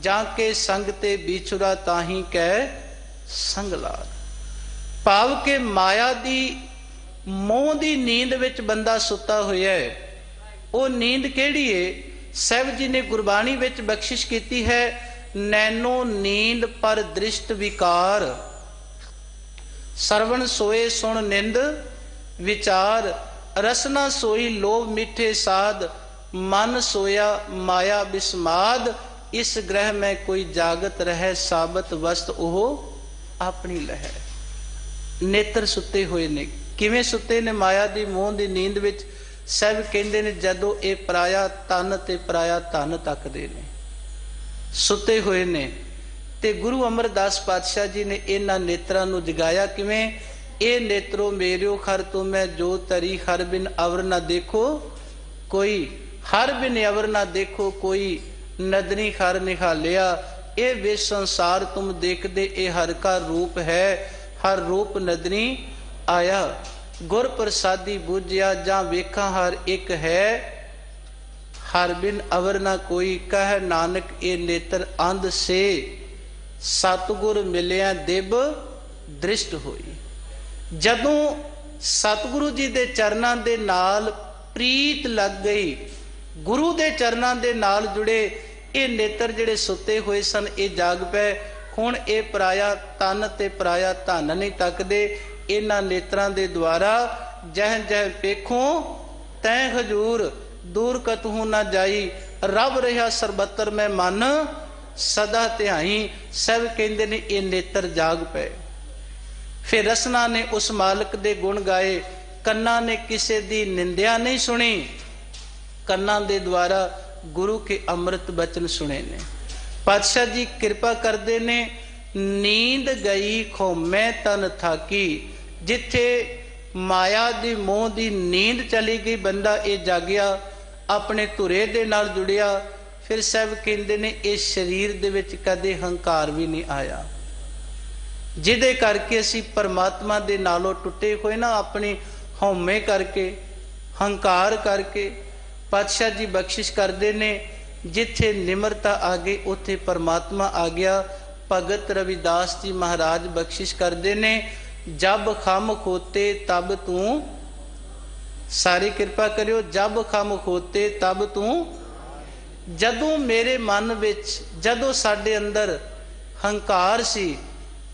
ਜਾਂ ਕੇ ਸੰਗ ਤੇ ਵਿਛੁਰਾ ਤਾਹੀ ਕਹਿ ਸੰਗ ਲਾਗ। ਭਾਵ ਕਿ ਮਾਇਆ ਦੀ ਮੋਹ ਦੀ ਨੀਂਦ ਵਿੱਚ ਬੰਦਾ ਸੁੱਤਾ ਹੋਇਆ ਹੈ। ਉਹ ਨੀਂਦ ਕਿਹੜੀ ਏ? ਸਾਹਿਬ ਜੀ ਨੇ ਗੁਰਬਾਣੀ ਵਿੱਚ ਬਖਸ਼ਿਸ਼ ਕੀਤੀ ਹੈ, ਨੈਨੋ ਨੀਂਦ ਪਰ ਦ੍ਰਿਸ਼ਟ ਵਿਕਾਰ, ਸਰਵਣ ਸੋਏ ਸੁਣ ਨਿੰਦ ਵਿਚਾਰ, ਰਸਨਾ ਸੋਈ ਲੋਭ ਮਿੱਠੇ ਸਾਧ, ਮਨ ਸੋਇਆ ਮਾਇਆ ਬਿਸਮਾਦ। ਇਸ ਗ੍ਰਹਿ ਮੈਂ ਕੋਈ ਜਾਗਤ ਰਹਿ, ਸਾਬਤ ਵਸਤ ਉਹ ਆਪਣੀ ਲਹਿ। ਨੇਤਰ ਸੁੱਤੇ ਹੋਏ ਨੇ। ਕਿਵੇਂ ਸੁੱਤੇ ਨੇ? ਮਾਇਆ ਦੀ ਮੋਹ ਦੀ ਨੀਂਦ ਵਿੱਚ। ਸਾਹਿਬ ਕਹਿੰਦੇ ਨੇ, ਜਦੋਂ ਇਹ ਪਰਾਇਆ ਤਨ ਤੇ ਪਰਾਇਆ ਧਨ ਤੱਕਦੇ ਨੇ, ਸੁੱਤੇ ਹੋਏ ਨੇ। ਤੇ ਗੁਰੂ ਅਮਰਦਾਸ ਪਾਤਸ਼ਾਹ ਜੀ ਨੇ ਇਹਨਾਂ ਨੇਤਰਾਂ ਨੂੰ ਜਗਾਇਆ। ਕਿਵੇਂ? ਇਹ ਨੇਤਰੋ ਮੇਰਿਓ ਖਰ ਤੁਮੈ ਜੋ ਤਰੀ, ਹਰ ਬਿਨ ਅਵਰ ਨਾ ਦੇਖੋ ਕੋਈ, ਹਰ ਬਿਨ ਅਵਰ ਨਾ ਦੇਖੋ ਕੋਈ, ਨਦਨੀ ਖਰ ਨਿਹਾਲਿਆ। ਇਹ ਵਿਸ਼ ਸੰਸਾਰ ਤੁਮ ਦੇਖਦੇ, ਇਹ ਹਰ ਕਾ ਰੂਪ ਹੈ, ਹਰ ਰੂਪ ਨਦਨੀ ਆਇਆ। ਗੁਰ ਪ੍ਰਸਾਦੀ ਬੁਝਿਆ, ਜਾਂ ਵੇਖਾਂ ਹਰ ਇੱਕ ਹੈ, ਹਰ ਬਿਨ ਅਵਰ ਨਾ ਕੋਈ। ਕਹਿ ਨਾਨਕ ਇਹ ਨੇਤਰ ਅੰਧ ਸੇ, ਸਤਿਗੁਰ ਮਿਲਿਆ ਦਿਬ ਦ੍ਰਿਸ਼ਟ ਹੋਈ। ਜਦੋਂ ਸਤਿਗੁਰੂ ਜੀ ਦੇ ਚਰਨਾਂ ਦੇ ਨਾਲ ਪ੍ਰੀਤ ਲੱਗ ਗਈ, ਗੁਰੂ ਦੇ ਚਰਨਾਂ ਦੇ ਨਾਲ ਜੁੜੇ, ਇਹ ਨੇਤਰ ਜਿਹੜੇ ਸੁੱਤੇ ਹੋਏ ਸਨ ਇਹ ਜਾਗ ਪਏ। ਹੁਣ ਇਹ ਪਰਾਇਆ ਤਨ ਤੇ ਪਰਾਇਆ ਧਨ ਨਹੀਂ ਤੱਕਦੇ। ਇਹਨਾਂ ਨੇਤਰਾਂ ਦੇ ਦੁਆਰਾ ਜਹ ਜਹ ਵੇਖੋ ਤੈ ਹਜੂਰ, ਦੂਰ ਕਤਹੂ ਨਾ ਜਾਈ, ਰੱਬ ਰਿਹਾ ਸਰਬੱਤਰ ਮੈਂ ਮਨ ਸਦਾ ਧਿਆਈ। ਸਭ ਕਹਿੰਦੇ ਨੇ ਇਹ ਨੇਤਰ ਜਾਗ ਪਏ। ਫਿਰ ਰਸਨਾ ਨੇ ਉਸ ਮਾਲਕ ਦੇ ਗੁਣ ਗਾਏ, ਕੰਨਾਂ ਨੇ ਕਿਸੇ ਦੀ ਨਿੰਦਿਆ ਨਹੀਂ ਸੁਣੀ, ਕੰਨਾਂ ਦੇ ਦੁਆਰਾ ਗੁਰੂ ਕੇ ਅੰਮ੍ਰਿਤ ਬਚਨ ਸੁਣੇ ਨੇ। ਪਾਤਸ਼ਾਹ ਜੀ ਕਿਰਪਾ ਕਰਦੇ ਨੇ, ਨੀਂਦ ਗਈ ਖੋਮੈ ਤਨ ਥਾਕੀ, ਜਿੱਥੇ ਮਾਇਆ ਦੀ ਮੋਹ ਦੀ ਨੀਂਦ ਚਲੀ ਗਈ, ਬੰਦਾ ਇਹ ਜਾਗਿਆ, ਆਪਣੇ ਧੁਰੇ ਦੇ ਨਾਲ ਜੁੜਿਆ। ਫਿਰ ਸਾਹਿਬ ਕਹਿੰਦੇ ਨੇ ਇਸ ਸਰੀਰ ਦੇ ਵਿੱਚ ਕਦੇ ਹੰਕਾਰ ਵੀ ਨਹੀਂ ਆਇਆ, ਜਿਹਦੇ ਕਰਕੇ ਅਸੀਂ ਪਰਮਾਤਮਾ ਦੇ ਨਾਲੋਂ ਟੁੱਟੇ ਹੋਏ ਨਾ, ਆਪਣੀ ਹਉਮੈ ਕਰਕੇ, ਹੰਕਾਰ ਕਰਕੇ। ਪਾਤਸ਼ਾਹ ਜੀ ਬਖਸ਼ਿਸ਼ ਕਰਦੇ ਨੇ, ਜਿੱਥੇ ਨਿਮਰਤਾ ਆ ਗਈ ਉੱਥੇ ਪਰਮਾਤਮਾ ਆ ਗਿਆ। ਭਗਤ ਰਵਿਦਾਸ ਜੀ ਮਹਾਰਾਜ ਬਖਸ਼ਿਸ਼ ਕਰਦੇ ਨੇ, ਜਬ ਖਮ ਖੋਤੇ ਤਬ ਤੂੰ, ਸਾਰੀ ਕਿਰਪਾ ਕਰਿਓ, ਜਬ ਖਮ ਖੋਤੇ ਤਬ ਤੂੰ, ਜਦੋਂ ਮੇਰੇ ਮਨ ਵਿੱਚ, ਜਦੋਂ ਸਾਡੇ ਅੰਦਰ ਹੰਕਾਰ ਸੀ,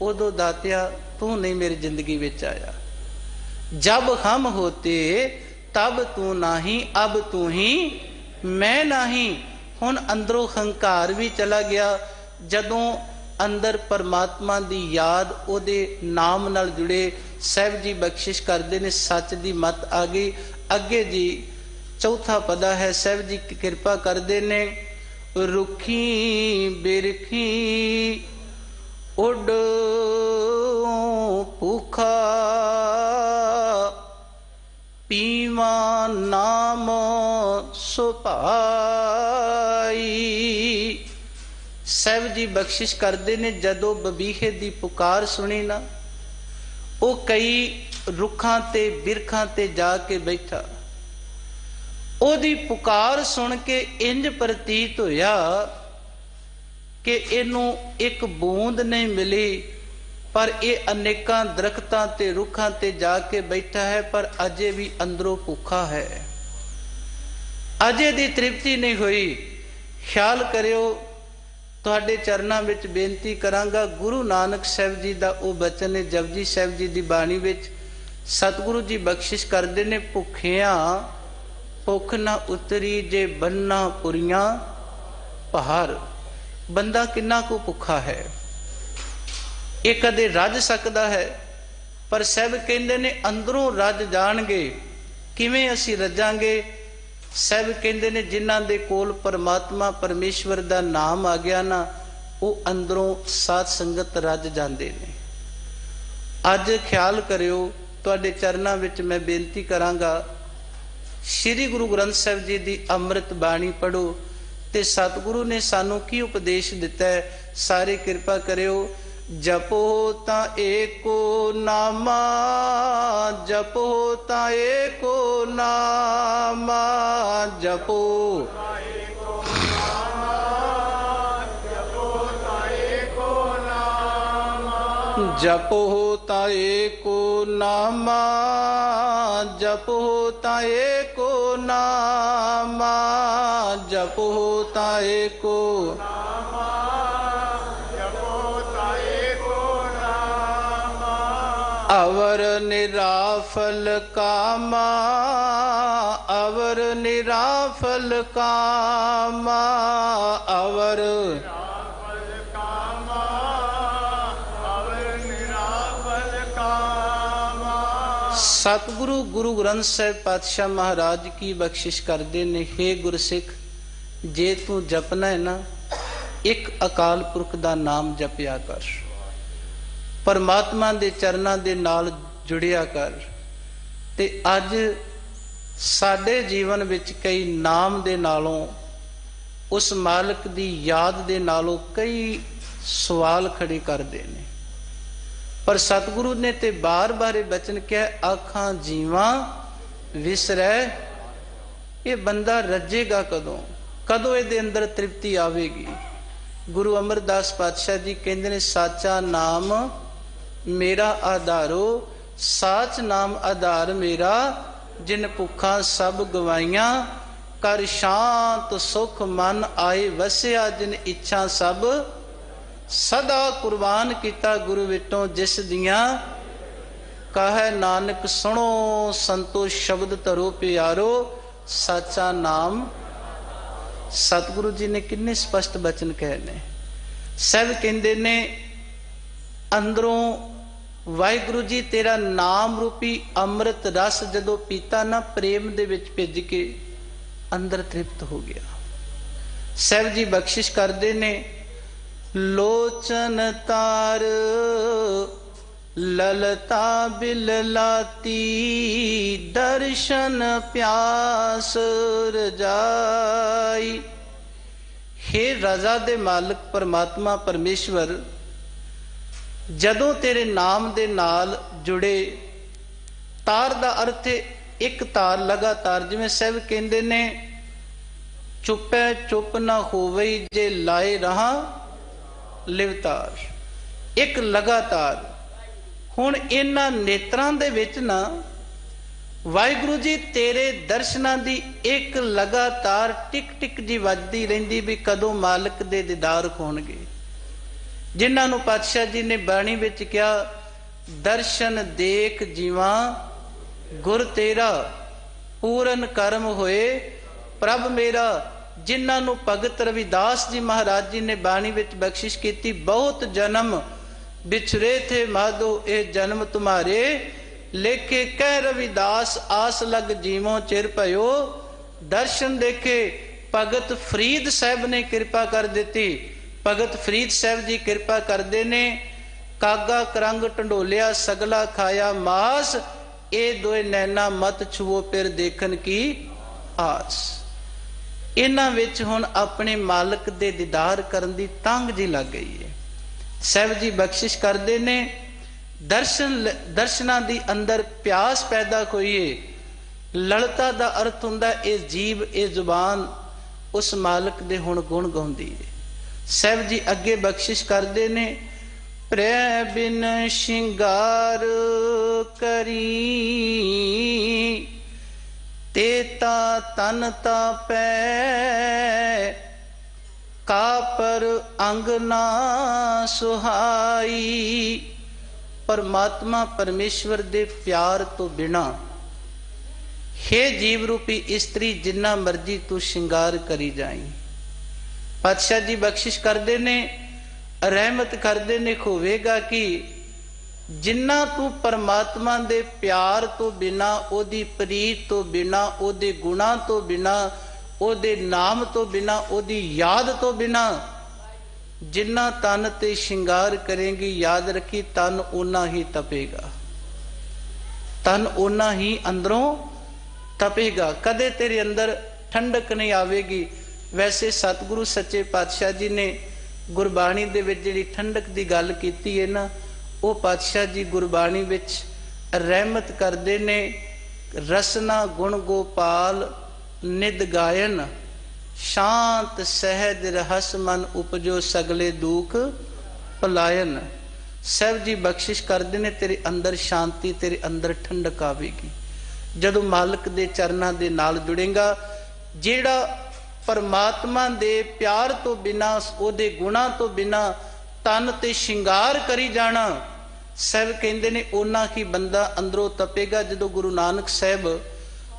ਉਦੋਂ ਦਾਤਿਆ ਤੂੰ ਨਹੀਂ ਮੇਰੀ ਜ਼ਿੰਦਗੀ ਵਿੱਚ ਆਇਆ। ਜਬ ਹਮ ਹੋਤੇ ਤਬ ਤੂੰ ਨਹੀਂ, ਅਬ ਤੂੰ ਹੀ ਮੈਂ ਨਹੀਂ। ਹੁਣ ਅੰਦਰੋਂ ਹੰਕਾਰ ਵੀ ਚਲਾ ਗਿਆ, ਜਦੋਂ ਅੰਦਰ ਪਰਮਾਤਮਾ ਦੀ ਯਾਦ, ਉਹਦੇ ਨਾਮ ਨਾਲ ਜੁੜੇ। ਸਾਹਿਬ ਜੀ ਬਖਸ਼ਿਸ਼ ਕਰਦੇ ਨੇ, ਸੱਚ ਦੀ ਮੱਤ ਆ ਗਈ। ਅੱਗੇ ਜੀ ਚੌਥਾ ਪਦਾ ਹੈ, ਸਾਹਿਬ ਜੀ ਕਿਰਪਾ ਕਰਦੇ ਨੇ, ਰੁੱਖੀ ਬਿਰਖੀ ਉੱਡ ਭੁਖਾ, ਪੀਵਾ ਨਾਮ ਸੁਭਾਈ। ਸਾਹਿਬ ਜੀ ਬਖਸ਼ਿਸ਼ ਕਰਦੇ ਨੇ, ਜਦੋਂ ਬਬੀਹੇ ਦੀ ਪੁਕਾਰ ਸੁਣੀ ਨਾ, ਉਹ ਕਈ ਰੁੱਖਾਂ ਤੇ ਬਿਰਖਾਂ ਤੇ ਜਾ ਕੇ ਬੈਠਾ। ਉਹਦੀ ਪੁਕਾਰ ਸੁਣ ਕੇ ਇੰਜ ਪ੍ਰਤੀਤ ਹੋਇਆ ਕਿ ਇਹਨੂੰ ਇੱਕ ਬੂੰਦ ਨਹੀਂ ਮਿਲੀ, ਪਰ ਇਹ ਅਨੇਕਾਂ ਦਰਖਤਾਂ ਤੇ ਰੁੱਖਾਂ ਤੇ ਜਾ ਕੇ ਬੈਠਾ ਹੈ, ਪਰ ਅਜੇ ਵੀ ਅੰਦਰੋਂ ਭੁੱਖਾ ਹੈ, ਅਜੇ ਦੀ ਤ੍ਰਿਪਤੀ ਨਹੀਂ ਹੋਈ। ਖਿਆਲ ਕਰਿਓ, ਤੁਹਾਡੇ ਚਰਨਾਂ ਵਿੱਚ ਬੇਨਤੀ ਕਰਾਂਗਾ, ਗੁਰੂ ਨਾਨਕ ਸਾਹਿਬ ਜੀ ਦਾ ਉਹ ਬਚਨ ਹੈ ਜਪਜੀ ਸਾਹਿਬ ਜੀ ਦੀ ਬਾਣੀ ਵਿੱਚ। ਸਤਿਗੁਰੂ ਜੀ ਬਖਸ਼ਿਸ਼ ਕਰਦੇ ਨੇ, ਭੁੱਖਿਆਂ ਭੁੱਖ ਨਾ ਉਤਰੀ, ਜੇ ਬੰਨਾ ਪੁਰੀਆਂ ਪਹਾੜ। ਬੰਦਾ ਕਿੰਨਾ ਕੁ ਭੁੱਖਾ ਹੈ, ਇਹ ਕਦੇ ਰੱਜ ਸਕਦਾ ਹੈ? ਪਰ ਸਾਹਿਬ ਕਹਿੰਦੇ ਨੇ ਅੰਦਰੋਂ ਰੱਜ ਜਾਣਗੇ। ਕਿਵੇਂ ਅਸੀਂ ਰੱਜਾਂਗੇ? ਸਾਹਿਬ ਕਹਿੰਦੇ ਨੇ, ਜਿਨ੍ਹਾਂ ਦੇ ਕੋਲ ਪਰਮਾਤਮਾ ਪਰਮੇਸ਼ਵਰ ਦਾ ਨਾਮ ਆ ਗਿਆ ਨਾ, ਉਹ ਅੰਦਰੋਂ ਸਾਧ ਸੰਗਤ ਰੱਜ ਜਾਂਦੇ ਨੇ। ਅੱਜ ਖਿਆਲ ਕਰਿਓ, ਤੁਹਾਡੇ ਚਰਨਾਂ ਵਿੱਚ ਮੈਂ ਬੇਨਤੀ ਕਰਾਂਗਾ, ਸ੍ਰੀ ਗੁਰੂ ਗ੍ਰੰਥ ਸਾਹਿਬ ਜੀ ਦੀ ਅੰਮ੍ਰਿਤ ਬਾਣੀ ਪੜ੍ਹੋ ਤੇ ਸਤਿਗੁਰੂ ਨੇ ਸਾਨੂੰ ਕੀ ਉਪਦੇਸ਼ ਦਿੱਤਾ ਹੈ, ਸਾਰੇ ਕਿਰਪਾ ਕਰਿਓ। ਜਪੋ ਤਾਂ ਏਕੋ ਨਾਮਾ, ਜਪੋ ਤਾਂ ਏਕੋ ਨਾਮਾ, ਜਪੋ ਜਪੋ ਤਾਂ ਏਕੋ ਨਾਮਾ, ਜਪੋ ਤਾਂ ਏਕੋ ਨਾਮਾ, ਜਪੋ ਤਾਂ ਏਕੋ ਨਾਮਾ, ਜਪੋ ਤਾਂ ਏਕੋ ਨਾਮਾ। ਅਵਰ ਨਿਰਾਫਲ ਕਾਮਾ, ਅਵਰ ਨਿਰਾਫਲ ਕਾਮਾ, ਅਵਰ ਸਤਿਗੁਰੂ ਗੁਰੂ ਗ੍ਰੰਥ ਸਾਹਿਬ ਪਾਤਸ਼ਾਹ ਮਹਾਰਾਜ ਕੀ ਬਖਸ਼ਿਸ਼ ਕਰਦੇ ਨੇ, ਹੇ ਗੁਰਸਿੱਖ, ਜੇ ਤੂੰ ਜਪਣਾ ਹੈ ਨਾ, ਇੱਕ ਅਕਾਲ ਪੁਰਖ ਦਾ ਨਾਮ ਜਪਿਆ ਕਰ, ਪਰਮਾਤਮਾ ਦੇ ਚਰਨਾਂ ਦੇ ਨਾਲ ਜੁੜਿਆ ਕਰ। ਤੇ ਅੱਜ ਸਾਡੇ ਜੀਵਨ ਵਿੱਚ ਕਈ ਨਾਮ ਦੇ ਨਾਲੋਂ, ਉਸ ਮਾਲਕ ਦੀ ਯਾਦ ਦੇ ਨਾਲੋਂ ਕਈ ਸਵਾਲ ਖੜੇ ਕਰਦੇ ਨੇ। ਪਰ ਸਤਿਗੁਰੂ ਨੇ ਤੇ ਬਾਰ-ਬਾਰ ਇਹ ਬਚਨ ਕਿਹਾ, ਆਖਾਂ ਜੀਵਾਂ ਵਿਸਰੈ। ਇਹ ਬੰਦਾ ਰੱਜੇਗਾ ਕਦੋਂ? ਕਦੋਂ ਇਹਦੇ ਅੰਦਰ ਤ੍ਰਿਪਤੀ ਆਵੇਗੀ? ਗੁਰੂ ਅਮਰਦਾਸ ਪਾਤਸ਼ਾਹ ਜੀ ਕਹਿੰਦੇ ਨੇ, ਸਾਚਾ ਨਾਮ ਮੇਰਾ ਆਧਾਰੋ, ਸਾਚ ਨਾਮ ਆਧਾਰ ਮੇਰਾ, ਜਿਨ ਭੁੱਖਾਂ ਸਭ ਗਵਾਈਆਂ, ਕਰ ਸ਼ਾਂਤ ਸੁਖ ਮਨ ਆਏ ਵਸਿਆ, ਜਿਨ ਇੱਛਾ ਸਭ ਸਦਾ ਕੁਰਬਾਨ ਕੀਤਾ ਗੁਰੂ ਵਿਟੋਂ, ਜਿਸ ਦੀਆਂ ਕਹੈ ਨਾਨਕ ਸੁਣੋ ਸੰਤੋ ਸ਼ਬਦ ਧਰੋ ਪਿਆਰੋ, ਸਾਚਾ ਨਾਮ। ਸਤਿਗੁਰੂ ਜੀ ਨੇ ਕਿੰਨੇ ਸਪਸ਼ਟ ਬਚਨ ਕਹੇ ਨੇ। ਸਾਹਿਬ ਕਹਿੰਦੇ ਨੇ, ਅੰਦਰੋਂ ਵਾਹਿਗੁਰੂ ਜੀ ਤੇਰਾ ਨਾਮ ਰੂਪੀ ਅੰਮ੍ਰਿਤ ਰਸ ਜਦੋਂ ਪੀਤਾ ਨਾ, ਪ੍ਰੇਮ ਦੇ ਵਿੱਚ ਭਿੱਜ ਕੇ ਅੰਦਰ ਤ੍ਰਿਪਤ ਹੋ ਗਿਆ। ਸਾਹਿਬ ਜੀ ਬਖਸ਼ਿਸ਼ ਕਰਦੇ ਨੇ, ਲੋਚਨ ਤਾਰ ਲਲਤਾ ਬਿਲਲਾਤੀ, ਦਰਸ਼ਨ ਪਿਆਸ ਰਜਾਈ। ਹੇ ਰਜ਼ਾ ਦੇ ਮਾਲਕ ਪਰਮਾਤਮਾ ਪਰਮੇਸ਼ਵਰ, ਜਦੋਂ ਤੇਰੇ ਨਾਮ ਦੇ ਨਾਲ ਜੁੜੇ, ਤਾਰ ਦਾ ਅਰਥ ਹੈ ਇੱਕ ਤਾਰ ਲਗਾਤਾਰ, ਜਿਵੇਂ ਸਾਹਿਬ ਕਹਿੰਦੇ ਨੇ, ਚੁੱਪੈ ਚੁੱਪ ਨਾ ਹੋਵਈ ਜੇ ਲਾਏ ਰਹਾ ਲਿਵਤਾਰ, ਇੱਕ ਲਗਾਤਾਰ। ਹੁਣ ਇਹਨਾਂ ਨੇਤਰਾਂ ਦੇ ਵਿੱਚ ਨਾ ਵਾਹਿਗੁਰੂ ਜੀ ਤੇਰੇ ਦਰਸ਼ਨਾਂ ਦੀ ਇੱਕ ਲਗਾਤਾਰ ਟਿਕ ਟਿਕ ਜੀ ਵੱਜਦੀ ਰਹਿੰਦੀ ਵੀ ਕਦੋਂ ਮਾਲਕ ਦੇ ਦੀਦਾਰ ਹੋਣਗੇ। ਜਿਨ੍ਹਾਂ ਨੂੰ ਪਾਤਸ਼ਾਹ ਜੀ ਨੇ ਬਾਣੀ ਵਿੱਚ ਕਿਹਾ, ਦਰਸ਼ਨ ਦੇਖ ਜੀਵਾ ਗੁਰ ਤੇਰਾ, ਪੂਰਨ ਕਰਮ ਹੋਏ ਪ੍ਰਭ ਮੇਰਾ। ਜਿਨ੍ਹਾਂ ਨੂੰ ਭਗਤ ਰਵਿਦਾਸ ਜੀ ਮਹਾਰਾਜ ਜੀ ਨੇ ਬਾਣੀ ਵਿੱਚ ਬਖਸ਼ਿਸ਼ ਕੀਤੀ, ਬਹੁਤ ਜਨਮ ਬਿਛੜੇ ਥੇ ਮਾਧੋ ਇਹ ਜਨਮ ਤੁਮਾਰੇ, ਲੇਖੇ ਕਹਿ ਰਵਿਦਾਸ ਆਸ ਲਗ ਜੀਵੋ ਚਿਰ ਭਇਓ। ਦਰਸ਼ਨ ਦੇਖੇ ਭਗਤ ਫਰੀਦ ਸਾਹਿਬ ਨੇ ਕਿਰਪਾ ਕਰ ਦਿੱਤੀ। ਭਗਤ ਫਰੀਦ ਸਾਹਿਬ ਜੀ ਕਿਰਪਾ ਕਰਦੇ ਨੇ, ਕਾਗਾ ਕਰੰਗ ਢੰਡੋਲਿਆ ਸਗਲਾ ਖਾਇਆ ਮਾਸ, ਇਹ ਦੋਏ ਨੈਣਾ ਮਤ ਛੂਓ ਫਿਰ ਦੇਖਣ ਕੀ ਆਸ। ਇਹਨਾਂ ਵਿੱਚ ਹੁਣ ਆਪਣੇ ਮਾਲਕ ਦੇ ਦੀਦਾਰ ਕਰਨ ਦੀ ਤੰਗ ਜੀ ਲੱਗ ਗਈ ਹੈ। ਸਾਹਿਬ ਜੀ ਬਖਸ਼ਿਸ਼ ਕਰਦੇ ਨੇ, ਦਰਸ਼ਨਾਂ ਦੀ ਅੰਦਰ ਪਿਆਸ ਪੈਦਾ ਹੋਈਏ। ਲਲਤਾ ਦਾ ਅਰਥ ਹੁੰਦਾ ਇਹ ਜੀਵ, ਇਹ ਜ਼ੁਬਾਨ ਉਸ ਮਾਲਕ ਦੇ ਹੁਣ ਗੁਣ ਗਾਉਂਦੀ ਹੈ। ਸਾਹਿਬ ਜੀ ਅੱਗੇ ਬਖਸ਼ਿਸ਼ ਕਰਦੇ ਨੇ, ਪ੍ਰੈ ਬਿਨ ਸ਼ਿੰਗਾਰ ਕਰੀ, ਤੇਤਾ ਤਨ ਤਾਪੈ, ਕਾਪਰ ਅੰਗ ਨਾ ਸੁਹਾਈ। ਪਰਮਾਤਮਾ ਪਰਮੇਸ਼ਵਰ ਦੇ ਪਿਆਰ ਤੋਂ ਬਿਨਾ ਹੇ ਜੀਵ ਰੂਪੀ ਇਸਤਰੀ ਜਿੰਨਾ ਮਰਜੀ ਤੂੰ ਸ਼ਿੰਗਾਰ ਕਰੀ ਜਾਈ। ਪਾਤਸ਼ਾਹ ਜੀ ਬਖਸ਼ਿਸ਼ ਕਰਦੇ ਨੇ, ਰਹਿਮਤ ਕਰਦੇ ਨੇ, ਹੋਵੇਗਾ ਕਿ ਜਿੰਨਾ ਤੂੰ ਪਰਮਾਤਮਾ ਦੇ ਪਿਆਰ ਤੋਂ ਬਿਨਾ, ਉਹਦੀ ਪ੍ਰੀਤ ਤੋਂ ਬਿਨਾ, ਉਹਦੇ ਗੁਣਾਂ ਤੋਂ ਬਿਨਾ, ਉਹਦੇ ਨਾਮ ਤੋਂ ਬਿਨਾ, ਉਹਦੀ ਯਾਦ ਤੋਂ ਬਿਨਾ ਜਿੰਨਾ ਤਨ ਤੇ ਸ਼ਿੰਗਾਰ ਕਰੇਂਗੀ, ਯਾਦ ਰੱਖੀ ਤਨ ਓਨਾ ਹੀ ਤਪੇਗਾ, ਤਨ ਓਨਾ ਹੀ ਅੰਦਰੋਂ ਤਪੇਗਾ। ਕਦੇ ਤੇਰੇ ਅੰਦਰ ਠੰਡਕ ਨਹੀਂ ਆਵੇਗੀ। ਵੈਸੇ ਸਤਿਗੁਰੂ ਸੱਚੇ ਪਾਤਸ਼ਾਹ ਜੀ ਨੇ ਗੁਰਬਾਣੀ ਦੇ ਵਿੱਚ ਜਿਹੜੀ ਠੰਡਕ ਦੀ ਗੱਲ ਕੀਤੀ ਹੈ ਨਾ, ਉਹ ਪਾਤਸ਼ਾਹ ਜੀ ਗੁਰਬਾਣੀ ਵਿੱਚ ਰਹਿਮਤ ਕਰਦੇ ਨੇ, ਰਸਨਾ ਗੁਣ ਗੋਪਾਲ ਨਿਦ ਗਾਇਨ, ਸ਼ਾਂਤ ਸਹਿਜ ਰਹਸ ਮਨ ਉਪਜੋ ਸਗਲੇ ਦੁਖ ਪਲਾਇਨ। ਸਾਹਿਬ ਜੀ ਬਖਸ਼ਿਸ਼ ਕਰਦੇ ਨੇ, ਤੇਰੇ ਅੰਦਰ ਸ਼ਾਂਤੀ, ਤੇਰੇ ਅੰਦਰ ਠੰਡਕ ਆਵੇਗੀ ਜਦੋਂ ਮਾਲਕ ਦੇ ਚਰਨਾਂ ਦੇ ਨਾਲ ਜੁੜੇਗਾ। ਜਿਹੜਾ ਪਰਮਾਤਮਾ ਦੇ ਪਿਆਰ ਤੋਂ ਬਿਨਾ, ਉਹਦੇ ਗੁਣਾਂ ਤੋਂ ਬਿਨਾ ਤਨ ਤੇ ਸ਼ਿੰਗਾਰ ਕਰੀ ਜਾਣਾ, ਸਾਹਿਬ ਕਹਿੰਦੇ ਨੇ ਓਨਾ ਹੀ ਬੰਦਾ ਅੰਦਰੋਂ ਤਪੇਗਾ। ਜਦੋਂ ਗੁਰੂ ਨਾਨਕ ਸਾਹਿਬ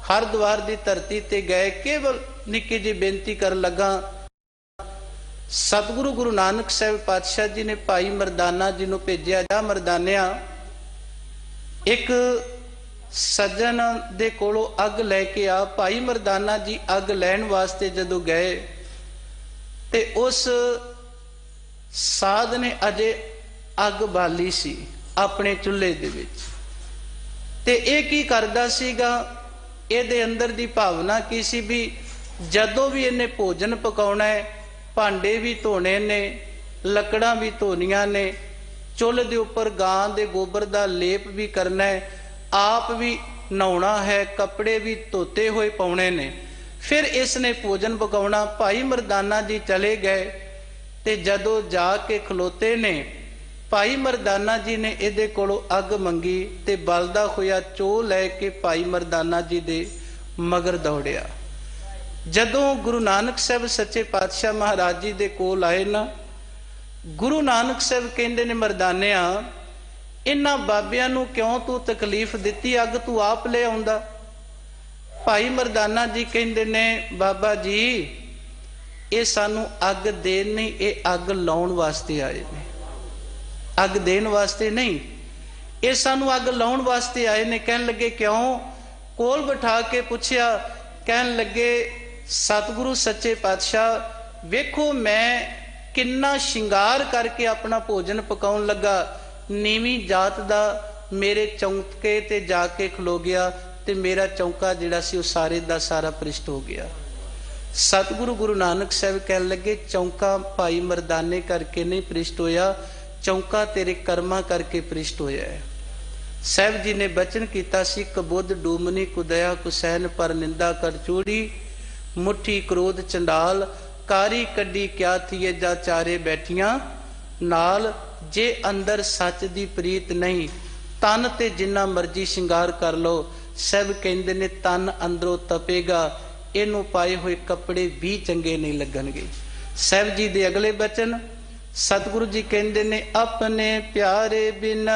ਹਰਿਦੁਆਰ ਦੀ ਧਰਤੀ ਤੇ ਗਏ, ਕੇਵਲ ਨਿੱਕੀ ਜਿਹੀ ਬੇਨਤੀ ਕਰਨ ਲੱਗਾ, ਸਤਿਗੁਰੂ ਗੁਰੂ ਨਾਨਕ ਸਾਹਿਬ ਪਾਤਸ਼ਾਹ ਜੀ ਨੇ ਭਾਈ ਮਰਦਾਨਾ ਜੀ ਨੂੰ ਭੇਜਿਆ, ਜਾ ਮਰਦਾਨਿਆ, ਇੱਕ ਸੱਜਣ ਦੇ ਕੋਲੋਂ ਅੱਗ ਲੈ ਕੇ ਆ। ਭਾਈ ਮਰਦਾਨਾ ਜੀ ਅੱਗ ਲੈਣ ਵਾਸਤੇ ਜਦੋਂ ਗਏ ਤੇ ਉਸ ਸਾਧ ਨੇ ਅਜੇ ਅੱਗ ਬਾਲੀ ਸੀ ਆਪਣੇ ਚੁੱਲ੍ਹੇ ਦੇ ਵਿੱਚ, ਤੇ ਇਹ ਕੀ ਕਰਦਾ ਸੀਗਾ, ਇਹਦੇ ਅੰਦਰ ਦੀ ਭਾਵਨਾ ਕੀ ਸੀ ਵੀ ਜਦੋਂ ਵੀ ਇਹਨੇ ਭੋਜਨ ਪਕਾਉਣਾ ਹੈ, ਭਾਂਡੇ ਵੀ ਧੋਣੇ ਨੇ, ਲੱਕੜਾਂ ਵੀ ਧੋਣੀਆਂ ਨੇ, ਚੁੱਲ੍ਹ ਦੇ ਉੱਪਰ ਗਾਂ ਦੇ ਗੋਬਰ ਦਾ ਲੇਪ ਵੀ ਕਰਨਾ ਹੈ, ਆਪ ਵੀ ਨਹਾਉਣਾ ਹੈ, ਕੱਪੜੇ ਵੀ ਧੋਤੇ ਹੋਏ ਪਾਉਣੇ ਨੇ, ਫਿਰ ਇਸ ਨੇ ਭੋਜਨ ਪਕਾਉਣਾ। ਭਾਈ ਮਰਦਾਨਾ ਜੀ ਚਲੇ ਗਏ ਤੇ ਜਦੋਂ ਜਾ ਕੇ ਖਲੋਤੇ ਨੇ, ਭਾਈ ਮਰਦਾਨਾ ਜੀ ਨੇ ਇਹਦੇ ਕੋਲੋਂ ਅੱਗ ਮੰਗੀ ਤੇ ਬਲਦਾ ਹੋਇਆ ਚੋ ਲੈ ਕੇ ਭਾਈ ਮਰਦਾਨਾ ਜੀ ਦੇ ਮਗਰ ਦੌੜਿਆ। ਜਦੋਂ ਗੁਰੂ ਨਾਨਕ ਸਾਹਿਬ ਸੱਚੇ ਪਾਤਸ਼ਾਹ ਮਹਾਰਾਜ ਜੀ ਦੇ ਕੋਲ ਆਏ ਨਾ, ਗੁਰੂ ਨਾਨਕ ਸਾਹਿਬ ਕਹਿੰਦੇ ਨੇ, ਮਰਦਾਨਿਆ, ਇਹਨਾਂ ਬਾਬਿਆਂ ਨੂੰ ਕਿਉਂ ਤੂੰ ਤਕਲੀਫ ਦਿੱਤੀ, ਅੱਗ ਤੂੰ ਆਪ ਲੈ ਆਉਂਦਾ। ਭਾਈ ਮਰਦਾਨਾ ਜੀ ਕਹਿੰਦੇ ਨੇ, ਬਾਬਾ ਜੀ, ਇਹ ਸਾਨੂੰ ਅੱਗ ਦੇਣ ਨਹੀਂ, ਇਹ ਅੱਗ ਲਾਉਣ ਵਾਸਤੇ ਆਏ ਨੇ, ਅੱਗ ਦੇਣ ਵਾਸਤੇ ਨਹੀਂ। ਇਹ ਸਾਨੂੰ ਅੱਗ ਲਾਉਣ ਵਾਸਤੇ ਆਏ ਨੇ। ਕਹਿਣ ਲੱਗੇ ਕਿਉਂ? ਕੋਲ ਬਿਠਾ ਕੇ ਪੁੱਛਿਆ। ਕਹਿਣ ਲੱਗੇ ਸਤਿਗੁਰੂ ਸੱਚੇ ਪਾਤਸ਼ਾਹ ਵੇਖੋ ਮੈਂ ਕਿੰਨਾ ਸ਼ਿੰਗਾਰ ਕਰਕੇ ਆਪਣਾ ਭੋਜਨ ਪਕਾਉਣ ਲੱਗਾ, ਨੀਵੀਂ ਜਾਤ ਦਾ ਮੇਰੇ ਚੌਂਕੇ ਤੇ ਜਾ ਕੇ ਖਲੋ ਗਿਆ ਤੇ ਮੇਰਾ ਚੌਂਕਾ ਜਿਹੜਾ ਸੀ ਉਹ ਸਾਰੇ ਦਾ ਸਾਰਾ ਭ੍ਰਿਸ਼ਟ ਹੋ ਗਿਆ। ਸਤਿਗੁਰੂ ਗੁਰੂ ਨਾਨਕ ਸਾਹਿਬ ਕਹਿਣ ਲੱਗੇ ਚੌਂਕਾ ਭਾਈ ਮਰਦਾਨੇ ਕਰਕੇ ਨਹੀਂ ਭ੍ਰਿਸ਼ਟ ਹੋਇਆ, ਚੌਂਕਾ ਤੇਰੇ ਕਰਮਾਂ ਕਰਕੇ ਭ੍ਰਿਸ਼ਟ ਹੋਇਆ ਹੈ। ਸਾਹਿਬ ਜੀ ਨੇ ਬਚਨ ਕੀਤਾ ਸੀ ਕਬੁੱਧ ਡੂਮਨੀ ਕੁਦਇਆ ਕੁਸੈਨ ਪਰ ਨਿੰਦਾ ਕਰ ਚੂੜੀ, ਮੁੱਠੀ ਕ੍ਰੋਧ ਚੰਡਾਲ ਕਾਰੀ ਕੱਢੀ ਕਿਆ ਥੀਏ ਜਾ ਚਾਰੇ ਬੈਠੀਆਂ ਨਾਲ। ਜੇ ਅੰਦਰ ਸੱਚ ਦੀ ਪ੍ਰੀਤ ਨਹੀਂ ਤਨ ਤੇ ਜਿੰਨਾ ਮਰਜੀ ਸ਼ਿੰਗਾਰ ਕਰ ਲੋ, ਸਭ ਕਹਿੰਦੇ ਨੇ ਤਨ ਅੰਦਰੋਂ ਤਪੇਗਾ, ਇਹਨੂੰ ਪਾਏ ਹੋਏ ਕੱਪੜੇ ਵੀ ਚੰਗੇ ਨਹੀਂ ਲੱਗਣਗੇ। ਸਾਹਿਬ ਜੀ ਦੇ ਅਗਲੇ ਬਚਨ ਸਤਿਗੁਰੂ ਜੀ ਕਹਿੰਦੇ ਨੇ ਆਪਣੇ ਪਿਆਰੇ ਬਿਨ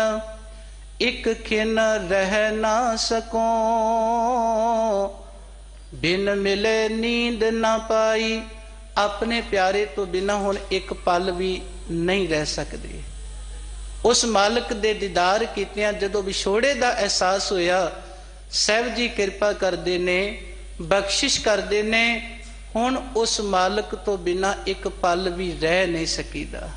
ਇੱਕ ਖਿਨ ਰਹਿ ਨਾ ਸਕੋ, ਬਿਨ ਮਿਲੇ ਨੀਂਦ ਨਾ ਪਾਈ। ਆਪਣੇ ਪਿਆਰੇ ਤੋਂ ਬਿਨਾ ਹੁਣ ਇੱਕ ਪਲ ਵੀ ਨਹੀਂ ਰਹਿ ਸਕਦੇ। ਉਸ ਮਾਲਕ ਦੇ ਦੀਦਾਰ ਕੀਤਿਆਂ ਜਦੋਂ ਵਿਛੋੜੇ ਦਾ ਅਹਿਸਾਸ ਹੋਇਆ, ਸਾਹਿਬ ਜੀ ਕਿਰਪਾ ਕਰਦੇ ਨੇ, ਬਖਸ਼ਿਸ਼ ਕਰਦੇ ਨੇ, ਹੁਣ ਉਸ ਮਾਲਕ ਤੋਂ ਬਿਨਾ ਇੱਕ ਪਲ ਵੀ ਰਹਿ ਨਹੀਂ ਸਕੀਦਾ।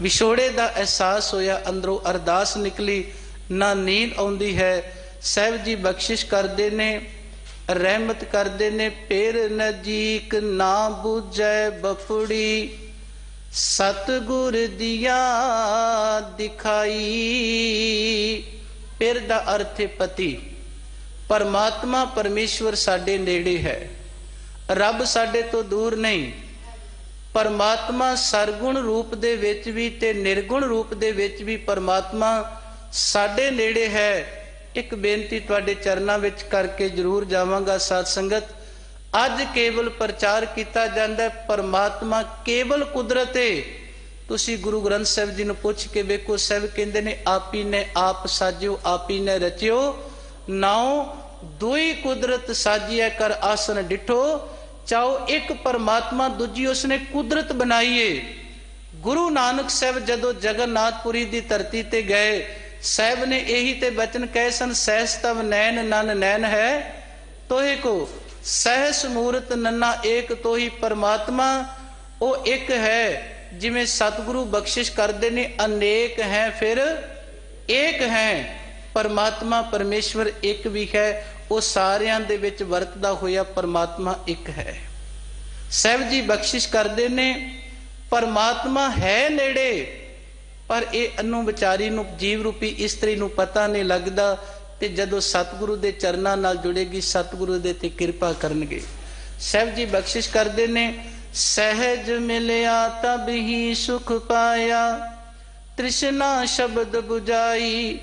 ਵਿਛੋੜੇ ਦਾ ਅਹਿਸਾਸ ਹੋਇਆ, ਅੰਦਰੋਂ ਅਰਦਾਸ ਨਿਕਲੀ, ਨਾ ਨੀਂਦ ਆਉਂਦੀ ਹੈ। ਸਾਹਿਬ ਜੀ ਬਖਸ਼ਿਸ਼ ਕਰਦੇ ਨੇ, ਰਹਿਮਤ ਕਰਦੇ ਨੇ। ਫਿਰ ਨਜੀਕ ਨਾ ਬੁਝੈ ਬਪੜੀ, ਸਤਿਗੁਰ ਦੀਆਂ ਦਿਖਾਈ। ਫਿਰ ਦਾ ਅਰਥ ਹੈ ਪਤੀ। ਪਰਮਾਤਮਾ ਪਰਮੇਸ਼ਵਰ ਸਾਡੇ ਨੇੜੇ ਹੈ, ਰੱਬ ਸਾਡੇ ਤੋਂ ਦੂਰ ਨਹੀਂ। ਪਰਮਾਤਮਾ ਸਰਗੁਣ ਰੂਪ ਦੇ ਵਿੱਚ ਵੀ ਤੇ ਨਿਰਗੁਣ ਰੂਪ ਦੇ ਵਿੱਚ ਵੀ ਪਰਮਾਤਮਾ ਸਾਡੇ ਨੇੜੇ ਹੈ। ਇੱਕ ਬੇਨਤੀ ਤੁਹਾਡੇ ਚਰਨਾਂ ਵਿੱਚ ਕਰਕੇ ਜ਼ਰੂਰ ਜਾਵਾਂਗਾ ਸਾਧ ਸੰਗਤ। ਅੱਜ ਕੇਵਲ ਪ੍ਰਚਾਰ ਕੀਤਾ ਜਾਂਦਾ ਪਰਮਾਤਮਾ ਕੇਵਲ ਕੁਦਰਤ ਹੈ। ਤੁਸੀਂ ਗੁਰੂ ਗ੍ਰੰਥ ਸਾਹਿਬ ਜੀ ਨੂੰ ਪੁੱਛ ਕੇ ਵੇਖੋ, ਸਾਹਿਬ ਕਹਿੰਦੇ ਨੇ ਆਪੀ ਨੇ ਆਪ ਸਾਜਿਓ ਆਪੀ ਨੇ ਰਚਿਓ, ਨਾਉ ਦੁਈ ਕੁਦਰਤ ਸਾਜੀਐ ਕਰ ਆਸਨ ਡਿਠੋ। ਚਾਹੋ ਇੱਕ ਪਰਮਾਤਮਾ, ਦੂਜੀ ਉਸਨੇ ਕੁਦਰਤ ਬਣਾਈਏ। ਗੁਰੂ ਨਾਨਕ ਸਾਹਿਬ ਜਦੋਂ ਜਗਨਨਾਥਪੁਰੀ ਦੀ ਧਰਤੀ ਤੇ ਗਏ, ਸਾਹਿਬ ਨੇ ਇਹੀ ਤੇ ਬਚਨ ਕਹੇ ਸਨ, ਸਹਿਸ ਤਵ ਨੈਣ ਨਨ ਨੈਣ ਹੈ ਤੋਹਿ ਕੋ, ਸਹਿਸ ਮੂਰਤ ਨੰਨਾ ਏਕ ਤੋਹੀ। ਪਰਮਾਤਮਾ ਉਹ ਇੱਕ ਹੈ। ਜਿਵੇਂ ਸਤਿਗੁਰੂ ਬਖਸ਼ਿਸ਼ ਕਰਦੇ ਨੇ ਅਨੇਕ ਹੈ ਫਿਰ ਏਕ ਹੈ। ਪਰਮਾਤਮਾ ਪਰਮੇਸ਼ਵਰ ਇੱਕ ਵੀ ਹੈ, ਉਹ ਸਾਰਿਆਂ ਦੇ ਵਿੱਚ ਵਰਤਦਾ ਹੋਇਆ ਪਰਮਾਤਮਾ ਇੱਕ ਹੈ। ਸਾਹਿਬ ਜੀ ਬਖਸ਼ਿਸ਼ ਕਰਦੇ ਨੇ ਪਰਮਾਤਮਾ ਹੈ ਨੇੜੇ, ਪਰ ਇਹ ਅਨੂ ਵਿਚਾਰੀ ਨੂੰ, ਜੀਵ ਰੂਪੀ ਇਸਤਰੀ ਨੂੰ ਪਤਾ ਨਹੀਂ ਲੱਗਦਾ। ਤੇ ਜਦੋਂ ਸਤਿਗੁਰੂ ਦੇ ਚਰਨਾਂ ਨਾਲ ਜੁੜੇਗੀ, ਸਤਿਗੁਰੂ ਦੇ ਤੇ ਕਿਰਪਾ ਕਰਨਗੇ। ਸਾਹਿਬ ਜੀ ਬਖਸ਼ਿਸ਼ ਕਰਦੇ ਨੇ ਸਹਿਜ ਮਿਲਿਆ ਤਬ ਹੀ ਸੁਖ ਪਾਇਆ, ਤ੍ਰਿਸ਼ਨਾ ਸ਼ਬਦ ਬੁਝਾਈ।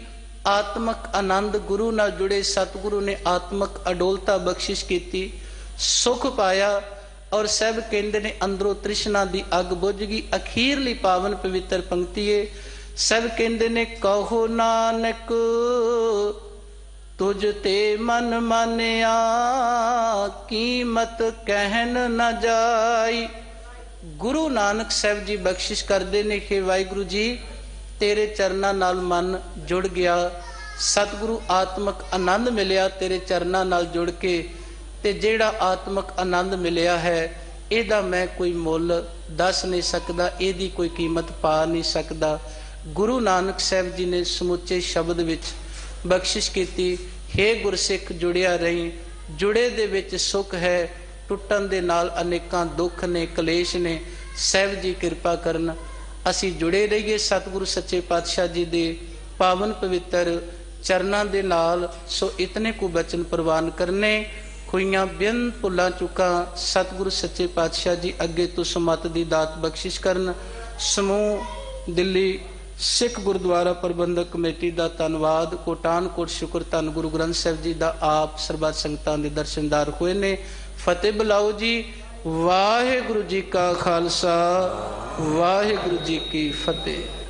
ਆਤਮਕ ਆਨੰਦ ਗੁਰੂ ਨਾਲ ਜੁੜੇ ਸਤਿਗੁਰੂ ਨੇ ਆਤਮਕ ਅਡੋਲਤਾ ਬਖਸ਼ਿਸ਼ ਕੀਤੀ, ਸੁਖ ਪਾਇਆ। ਔਰ ਸਾਹਿਬ ਕਹਿੰਦੇ ਨੇ ਅੰਦਰੋਂ ਤ੍ਰਿਸ਼ਨਾ ਦੀ ਅੱਗ ਬੁਝ ਗਈ। ਅਖੀਰਲੀ ਪਾਵਨ ਪਵਿੱਤਰ ਪੰਕਤੀ ਹੈ। ਸਾਹਿਬ ਕਹਿੰਦੇ ਨੇ ਕਹੋ ਨਾਨਕ ਤੁਝ ਤੇ ਮਨ ਮਾਨਿਆ, ਕੀਮਤ ਕਹਿਣ ਨਾ ਜਾਈ। ਗੁਰੂ ਨਾਨਕ ਸਾਹਿਬ ਜੀ ਬਖਸ਼ਿਸ਼ ਕਰਦੇ ਨੇ ਕਿ ਵਾਹਿਗੁਰੂ ਜੀ ਤੇਰੇ ਚਰਨਾਂ ਨਾਲ ਮਨ ਜੁੜ ਗਿਆ, ਸਤਿਗੁਰੂ ਆਤਮਕ ਆਨੰਦ ਮਿਲਿਆ ਤੇਰੇ ਚਰਨਾਂ ਨਾਲ ਜੁੜ ਕੇ। ਤੇ ਜਿਹੜਾ ਆਤਮਕ ਆਨੰਦ ਮਿਲਿਆ ਹੈ ਇਹਦਾ ਮੈਂ ਕੋਈ ਮੁੱਲ ਦੱਸ ਨਹੀਂ ਸਕਦਾ, ਇਹਦੀ ਕੋਈ ਕੀਮਤ ਪਾ ਨਹੀਂ ਸਕਦਾ। ਗੁਰੂ ਨਾਨਕ ਸਾਹਿਬ ਜੀ ਨੇ ਸਮੁੱਚੇ ਸ਼ਬਦ ਵਿੱਚ ਬਖਸ਼ਿਸ਼ ਕੀਤੀ, ਹੇ ਗੁਰਸਿੱਖ ਜੁੜਿਆ ਰਹੀ, ਜੁੜੇ ਦੇ ਵਿੱਚ ਸੁੱਖ ਹੈ, ਟੁੱਟਣ ਦੇ ਨਾਲ ਅਨੇਕਾਂ ਦੁੱਖ ਨੇ, ਕਲੇਸ਼ ਨੇ। ਸਾਹਿਬ ਜੀ ਕਿਰਪਾ ਕਰਨ ਅਸੀਂ ਜੁੜੇ ਰਹੀਏ ਸਤਿਗੁਰੂ ਸੱਚੇ ਪਾਤਸ਼ਾਹ ਜੀ ਦੇ ਪਾਵਨ ਪਵਿੱਤਰ ਚਰਨਾਂ ਦੇ ਨਾਲ। ਸੋ ਇਤਨੇ ਕੁ ਬਚਨ ਪ੍ਰਵਾਨ ਕਰਨੇ, ਹੋਈਆਂ ਬੇਅੰਤ ਭੁੱਲਾਂ ਚੁੱਕਾਂ ਸਤਿਗੁਰੂ ਸੱਚੇ ਪਾਤਸ਼ਾਹ ਜੀ ਅੱਗੇ ਤੋਂ ਸਮਤ ਦੀ ਦਾਤ ਬਖਸ਼ਿਸ਼ ਕਰਨ। ਸਮੂਹ ਦਿੱਲੀ ਸਿੱਖ ਗੁਰਦੁਆਰਾ ਪ੍ਰਬੰਧਕ ਕਮੇਟੀ ਦਾ ਧੰਨਵਾਦ, ਕੋਟਾਨ ਕੋਟ ਸ਼ੁਕਰ। ਧੰਨ ਗੁਰੂ ਗ੍ਰੰਥ ਸਾਹਿਬ ਜੀ ਦਾ ਆਪ ਸਰਬੱਤ ਸੰਗਤਾਂ ਦੇ ਦਰਸ਼ਨਦਾਰ ਹੋਏ ਨੇ। ਫਤਿਹ ਬੁਲਾਓ ਜੀ। ਵਾਹਿਗੁਰੂ ਜੀ ਕਾ ਖਾਲਸਾ, ਵਾਹਿਗੁਰੂ ਜੀ ਕੀ ਫਤਿਹ।